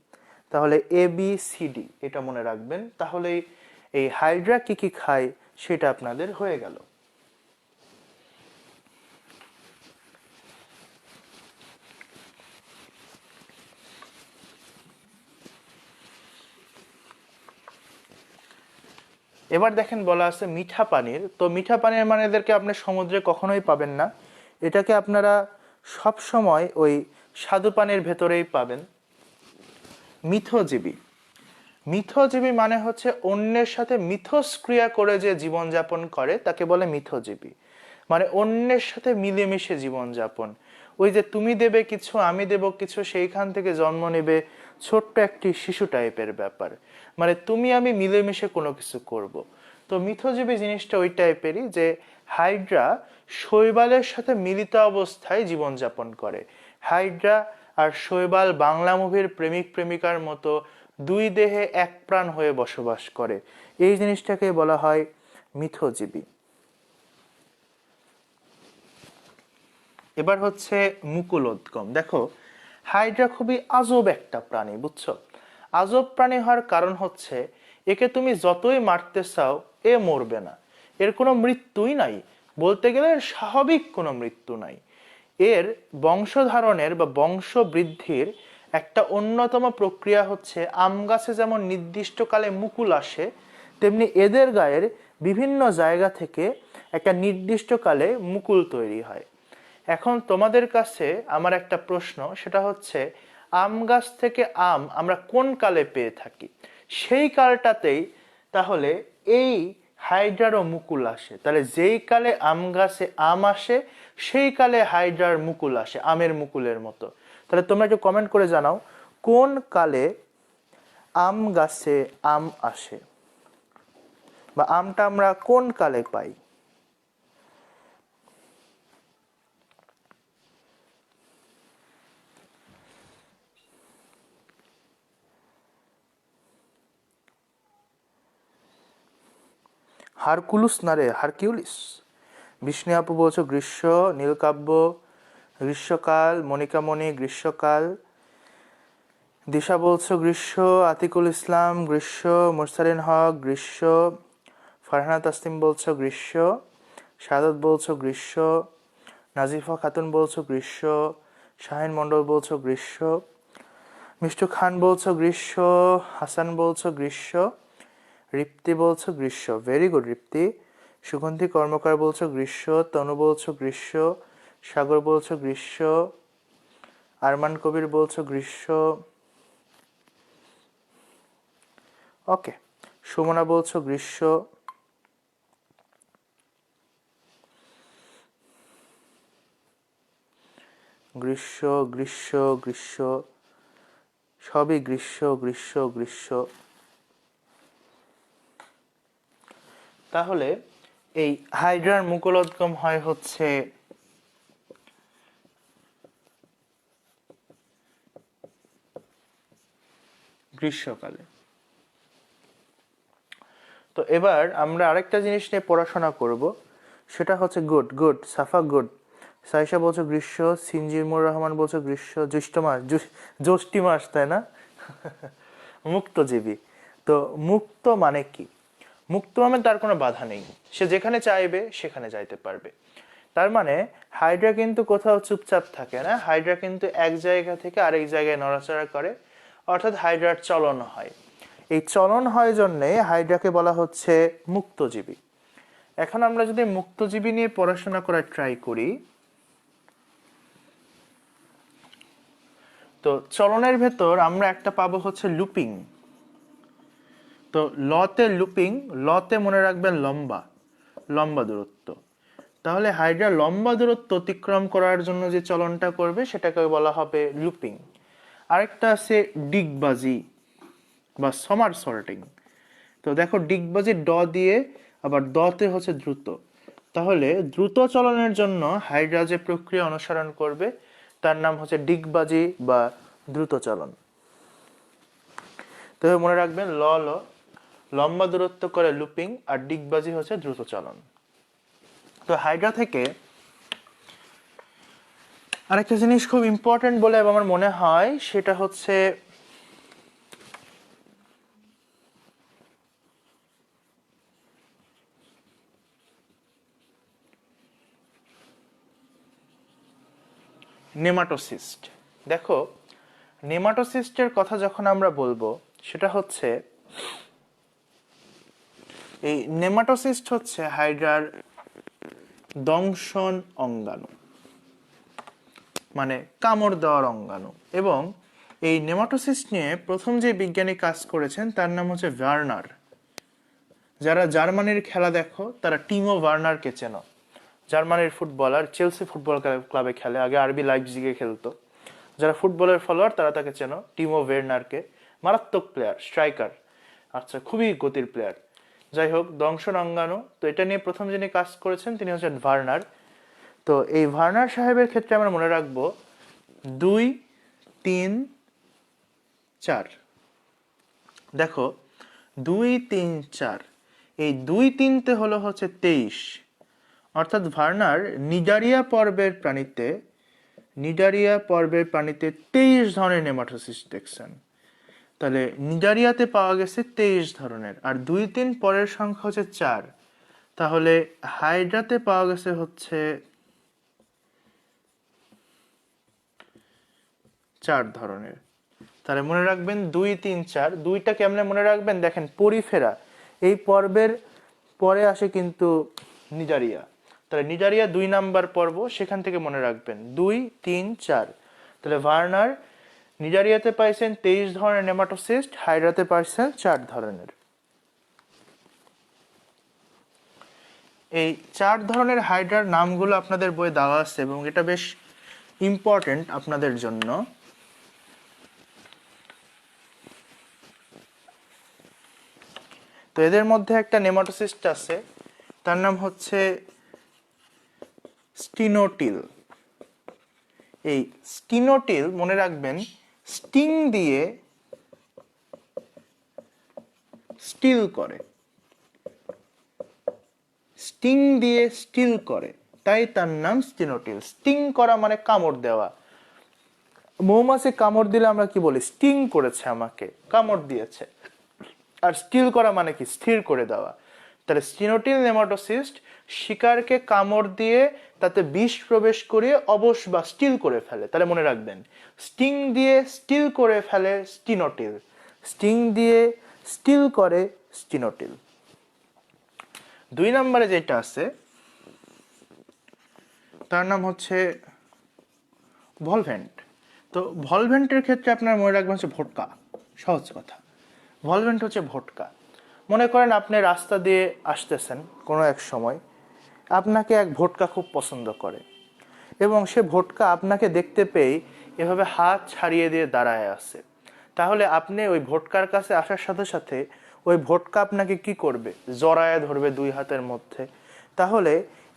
তাহলে এ বি সি ডি এটা মনে রাখবেন। তাহলে এই হাইড্রা কি কি খায় সেটা আপনাদের হয়ে গেল। এবার দেখেন বলা আছে মিঠা পানির। তো মিঠা পানির মানে এদেরকে আপনি সমুদ্রে কখনোই পাবেন না, এটাকে আপনারা সব সময় ওই স্বাদু পানির ভেতরেই পাবেন। মিথজীবী, মিথজীবী মানে হচ্ছে অন্যের সাথে মিথস্ক্রিয়া করে যে জীবনযাপন করে তাকে বলে মিথজীবী। মানে অন্যের সাথে মিলেমিশে জীবনযাপন। ওই যে তুমি দেবে কিছু আমি দেব কিছু, সেইখান থেকে জন্ম নেবে ছোট্ট একটি শিশু টাইপের ব্যাপার। মানে তুমি আমি মিলেমিশে কোনো কিছু করব। তো মিথজীবী জিনিসটা ওই টাইপেরই, যে হাইড্রা শৈবালের সাথে মিলিত অবস্থায় জীবনযাপন করে। হাইড্রা আর শৈবাল বাংলা মুভির প্রেমিক প্রেমিকার মতো দুই দেহে এক প্রাণ হয়ে বসবাস করে। এই জিনিসটাকে বলা হয় মিথজীবী। এবার হচ্ছে মুকুলোদ্গম। দেখো হাইড্রা খুবই আজব একটা প্রাণী, বুঝছো? আজব প্রাণী হওয়ার কারণ হচ্ছে একে তুমি যতই মারতে চাও এ মরবে না, এর কোনো মৃত্যুই নাই। বলতে গেলে স্বাভাবিক কোনো মৃত্যু নাই। এর বংশধারণের বা বংশ বৃদ্ধির একটা অন্যতম প্রক্রিয়া হচ্ছে আম গাছে যেমন নির্দিষ্টকালে মুকুল আসে, তেমনি এদের গায়ের বিভিন্ন জায়গা থেকে একটা নির্দিষ্টকালে মুকুল তৈরি হয়। এখন তোমাদের কাছে আমার একটা প্রশ্ন, সেটা হচ্ছে আম গাছ থেকে আম আমরা কোন কালে পেয়ে থাকি? সেই কালটাতেই তাহলে এই হাইড্রারও মুকুল আসে। তাহলে যেই কালে আম গাছে আম আসে সেই কালে হাইড্রার মুকুল আসে আমের মুকুলের মতো। তাহলে তোমরা একটু কমেন্ট করে জানাও কোন কালে আম গাছে আম আসে, বা আমটা আমরা কোন কালে পাই? হারকুলুস না রে, হারকিউলিস। বিষ্ণু আপু বলছো গ্রীষ্ম, নীলকাব্য গ্রীষ্মকাল, মনিকামণি গ্রীষ্মকাল, দিশা বলছো গ্রীষ্ম, আতিকুল ইসলাম গ্রীষ্ম, মুরসালিন হক গ্রীষ্ম, ফারহানা তাসলিম বলছো গ্রীষ্ম, শাহাদত বলছো গ্রীষ্ম, নাজিফা খাতুন বলছো গ্রীষ্ম, শাহিন মণ্ডল বলছো গ্রীষ্ম, মিষ্টু খান বলছো গ্রীষ্ম, হাসান বলছো গ্রীষ্ম, রিপ্তি বলছো গ্রীষ্ম, ভেরি গুড রিপ্তি। সুগন্ধি কর্মকার বলছো গ্রীষ্ম, তনু বলছো গ্রীষ্ম, সাগর বলছো গ্রীষ্ম, আরমান কবির বলছো গ্রীষ্ম, ওকে। সুমনা বলছো গ্রীষ্ম, গ্রীষ্ম গ্রীষ্ম গ্রীষ্ম, সবই গ্রীষ্ম গ্রীষ্ম গ্রীষ্ম। তাহলে এই হাইড্রার মুকুলোদ্গম হয় হচ্ছে গ্রীষ্মকালে। তো এবার আমরা আরেকটা জিনিস নিয়ে পড়াশোনা করব, সেটা হচ্ছে গুড গুড সাফা গুড। সাইশা বলছো গ্রীষ্ম, সিনজিমুর রহমান বলছো গ্রীষ্ম, জ্যৈষ্ঠ মাস, জ্যৈষ্ঠী মাস তাই না? মুক্তজীবী। তো মুক্ত মানে কি? মুক্ত মানে তার কোনো বাধা নেই, সে যেখানে চাইবে সেখানে যাইতে পারবে। তার মানে হাইড্রা কিন্তু কোথাও চুপচাপ থাকে না, হাইড্রা কিন্তু এক জায়গা থেকে আরেক জায়গায় নড়াচড়া করে, অর্থাৎ হাইড্রার চলন হয়। এই চলন হয় জন্যে হাইড্রাকে বলা হচ্ছে মুক্তজীবী। এখন আমরা যদি মুক্তজীবী নিয়ে পড়াশোনা করার ট্রাই করি, তো চলনের ভেতর আমরা একটা পাবো হচ্ছে লুপিং। তো লতে লুপিং, লতে মনে রাখবেন লম্বা, লম্বা দূরত্ব। তাহলে হাইড্রা লম্বা দূরত্ব অতিক্রম করার জন্য যে চলনটা করবে সেটাকে বলা হবে লুপিং। আরেকটা আছে ডিগবাজি বা সমার সর্টিং। তো দেখো ডিগবাজি ড দিয়ে, আবার দতে হচ্ছে দ্রুত। তাহলে দ্রুত চলনের জন্য হাইড্রা যে প্রক্রিয়া অনুসরণ করবে তার নাম হচ্ছে ডিগবাজি বা দ্রুত চলন। তো মনে রাখবেন ল ল, লম্বা দূরত্ব করে লুপিং, আর ডিগবাজি হচ্ছে দ্রুত চলন। তো হাইড্রা থেকে আরেকটা জিনিস খুব ইম্পর্টেন্ট বলে আমার মনে হয়, সেটা হচ্ছে নেমাটোসিস্ট। দেখো নেমাটোসিস্টের কথা যখন আমরা বলবো, সেটা হচ্ছে এই নেমাটোসিস্ট হচ্ছে হাইড্রার দংশন অঙ্গাণু, মানে কামড় দেওয়ার অঙ্গাণু। এবং এই নেমাটোসিস্ট নিয়ে প্রথম যে বিজ্ঞানী কাজ করেছেন তার নাম হচ্ছে ভার্নার। যারা জার্মানির খেলা দেখো তারা টিমো ভার্নারকে চেনো। জার্মানির ফুটবলার, চেলসি ফুটবল ক্লাবে খেলে, আগে আরবি লাইপজিগে খেলতো। যারা ফুটবলের ফলোয়ার তারা তাকে চেনো, টিমো ভার্নারকে। মারাত্মক প্লেয়ার, স্ট্রাইকার, আচ্ছা খুবই গতির প্লেয়ার। যাই হোক, দংশন অঙ্গাণু, তো এটা নিয়ে প্রথম যিনি কাজ করেছেন তিনি হচ্ছেন ভার্নার। তো এই ভার্নার সাহেবের ক্ষেত্রে আমরা মনে রাখবো 2, 3, 4। দেখো 2, 3, 4, এই 2, 3-তে হলো হচ্ছে 23। অর্থাৎ ভার্নার নিডারিয়া পর্বের প্রাণীতে 23 ধরনের নেমাটোসিস্ট দেখছেন। তাহলে নিডারিয়াতে পাওয়া গেছে 23 ধরনের, আর 2, 3 পরের সংখ্যা হচ্ছে 4। তাহলে হাইড্রাতে পাওয়া গেছে হচ্ছে 4 ধরনের। তাহলে মনে রাখবেন 2, 3, 4। 2টা কেমনে মনে রাখবেন? দেখেন পরিফেরা, এই পর্বের পরে আসে কিন্তু নিডারিয়া। তাহলে নিডারিয়া 2 নাম্বার পর্ব, সেখান থেকে মনে রাখবেন 2, 3, 4। তাহলে ভার্নার নিডারিয়াতে পাইছেন 23 ধরনের নেমাটোসিস্ট, হাইড্রাতে পাইছেন 4 ধরনের। এই 4 ধরনের হাইড্রার নামগুলো আপনাদের বইয়ে দেওয়া আছে এবং এটা বেশ ইম্পর্টেন্ট আপনাদের জন্য। তো এদের মধ্যে একটা নেমাটোসিস্ট আছে, তার নাম হচ্ছে স্টিনোটিল। এই স্টিনোটিল মনে রাখবেন স্টিং দিয়ে স্টিল করে, স্টিং দিয়ে স্টিল করে। তাই তার নাম স্টিনোটিল। স্টিং করা মানে কামড় দেওয়া। মৌমাছি কামড় দিলে আমরা কি বলি? স্টিং করেছে, আমাকে কামড় দিয়েছে। আর স্টিল করা মানে কি? স্থির করে দেওয়া। তাহলে স্টিনোটিল নেমাটোসিস্ট শিকারকে কামড় দিয়ে তাতে বিষ প্রবেশ করিয়ে অবশ বা স্টিল করে ফেলে। তাহলে মনে রাখবেন, স্টিং দিয়ে স্টিল করে ফেলে স্টিনোটিল, স্টিং দিয়ে স্টিল করে স্টিনোটিল। 2 নম্বরে যেটা আছে তার নাম হচ্ছে ভলভেন্ট। তো ভলভেন্টের ক্ষেত্রে আপনার মনে রাখবেন হচ্ছে ভোটকা। সহজ কথা, ভলভেন্ট হচ্ছে ভোটকা। মনে করেন আপনি রাস্তা দিয়ে আসতেছেন কোনো এক সময়, আপনাকে এক ভোটকা খুব পছন্দ করে এবং সে ভোটকা আপনাকে দেখতে পেয়ে এভাবে হাত ছাড়িয়ে দিয়ে দাঁড়ায় আছে। তাহলে আপনি ওই ভোটকার কাছে আসার সাথে সাথে ওই ভোটকা আপনাকে কি করবে? জড়ায় ধরবে 2 হাতের মধ্যে। তাহলে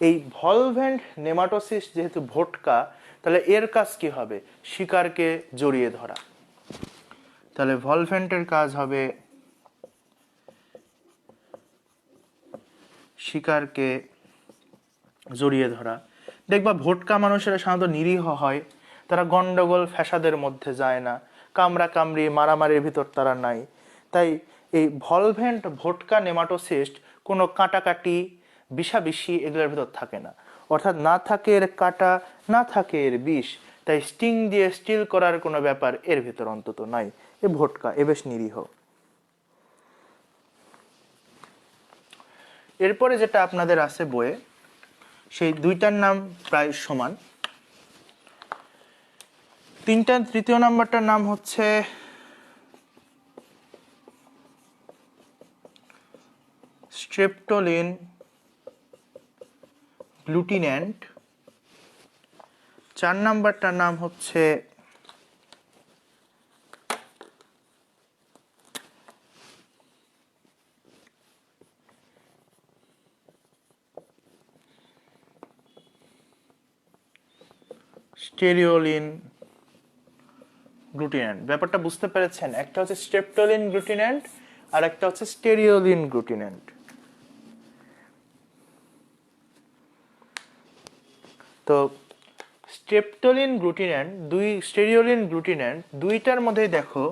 এই ভলভেন্ট নেমাটোসিস্ট যেহেতু ভোটকা, তাহলে এর কাজ কি হবে? শিকারকে জড়িয়ে ধরা। তাহলে ভলভেন্টের কাজ হবে শিকারকে জড়িয়ে ধরা। দেখবা ভোটকা মানুষেরা সাধারণত নিরীহ হয়, তারা গন্ডগোল ফ্যাসাদের মধ্যে যায় না, কামড়া কামড়ি মারামারির ভিতর তারা নাই। তাই এই ভলভেন্ট ভোটকা নেমাটোসিস্ট কোনো কাটাকাটি বিষাবিষি এগুলোর ভিতর থাকে না, অর্থাৎ না থাকে এর কাটা, না থাকে এর বিষ। তাই স্টিং দিয়ে স্টিল করার কোনো ব্যাপার এর ভিতর অন্তত নাই। এ ভোটকা, এ বেশ নিরীহ। এরপরে যেটা আপনাদের আছে বইয়ে, সেই 2টার নাম প্রায় সমান। 3য় নাম্বারটার নাম হচ্ছে স্ট্রেপ্টোলিন গ্লুটিন্যান্ট। 4 নাম্বারটার নাম হচ্ছে স্টেরিওলিন গ্লুটিন্যান্ট। ব্যাপারটা বুঝতে পেরেছেন? একটা হচ্ছে স্ট্রেপ্টোলিন গ্লুটিন্যান্ট আর একটা হচ্ছে স্টেরিওলিন গ্লুটিন্যান্ট। তো স্ট্রেপ্টোলিন গ্লুটিন্যান্ট স্টেরিওলিন গ্লুটিন্যান্ট দুইটার মধ্যেই দেখো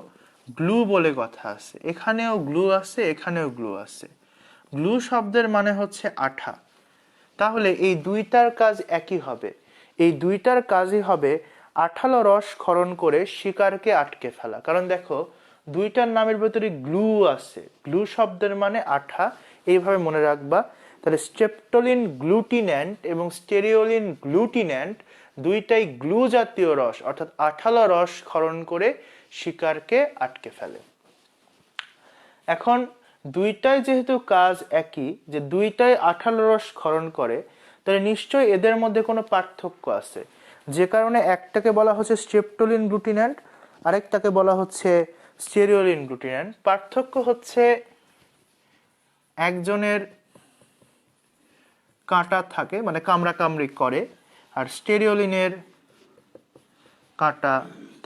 গ্লু বলে কথা আছে। এখানেও গ্লু আছে, এখানেও গ্লু আছে। গ্লু শব্দের মানে হচ্ছে আঠা। তাহলে এই দুইটার কাজ একই হবে। এই দুইটার কাজই হবে আঠালো রস ক্ষরণ করে শিকারকে আটকে ফেলা। কারণ দেখো দুইটার নামের ভেতরে গ্লু আছে। গ্লু শব্দের মানে আঠা, এইভাবে মনে রাখবা। তাহলে স্ট্রেপ্টোলিন গ্লুটিন্যান্ট এবং স্টেরিওলিন গ্লুটিন্যান্ট দুইটাই গ্লু জাতীয় রস, অর্থাৎ আঠালো রস ক্ষরণ করে শিকারকে আটকে ফেলে। এখন দুইটাই যেহেতু কাজ একই, যে দুইটাই আঠালো রস ক্ষরণ করে, তাহলে নিশ্চয়ই এদের মধ্যে কোনো পার্থক্য আছে, যে কারণে একটাকে বলা হচ্ছে স্ট্রেপ্টোলিন গ্লুটিন্যান্ট, আরেকটাকে বলা হচ্ছে স্টেরিওলিন গ্লুটিন্যান্ট। পার্থক্য হচ্ছে একজনের কাঁটা থাকে, মানে কামড়া কামড়ি করে, আর স্টেরিওলিনের কাঁটা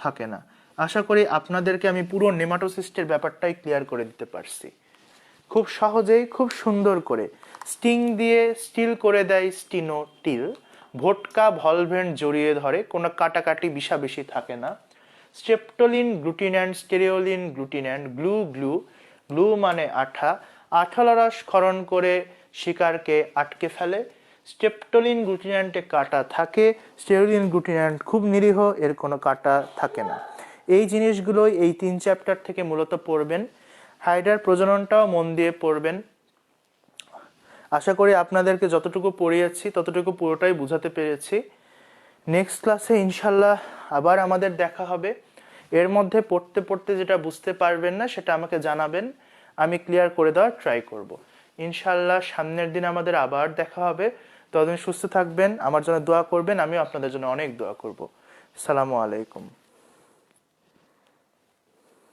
থাকে না। আশা করি আপনাদেরকে আমি পুরো নেমাটোসিস্টের ব্যাপারটাই ক্লিয়ার করে দিতে পারছি। খুব সহজেই, খুব সুন্দর করে স্টিং দিয়ে স্টিল করে দেয় স্টিনোটিল। ভোটকা ভলভেন্ট জড়িয়ে ধরে, কোনো কাটাকাটি বিষাবেশি থাকে না। স্ট্রেপ্টোলিন গ্লুটিন্যান্ট, স্টেরিওলিন গ্লুটিন্যান্ট, গ্লু গ্লু গ্লু মানে আঠা, আঠালো রস ক্ষরণ করে শিকারকে আটকে ফেলে। স্ট্রেপ্টোলিন গ্লুটিন্যান্টে কাঁটা থাকে, স্টেরিওলিন গ্লুটিন্যান্ট খুব নিরীহ, এর কোনো কাঁটা থাকে না। এই জিনিসগুলোই এই 3 চ্যাপ্টার থেকে মূলত পড়বেন। হাইডার প্রজননটাও মন দিয়ে পড়বেন। আশা করি আপনাদেরকে যতটুকু পড়িয়েছি ততটুকু পুরোটাই বুঝাতে পেরেছি। নেক্সট ক্লাসে ইনশাল্লাহ আবার আমাদের দেখা হবে। এর মধ্যে পড়তে পড়তে যেটা বুঝতে পারবেন না সেটা আমাকে জানাবেন, আমি ক্লিয়ার করে দেওয়ার ট্রাই করব। ইনশাল্লাহ সামনের দিন আমাদের আবার দেখা হবে। ততদিন সুস্থ থাকবেন, আমার জন্য দোয়া করবেন, আমিও আপনাদের জন্য অনেক দোয়া করব। আসসালামু আলাইকুম।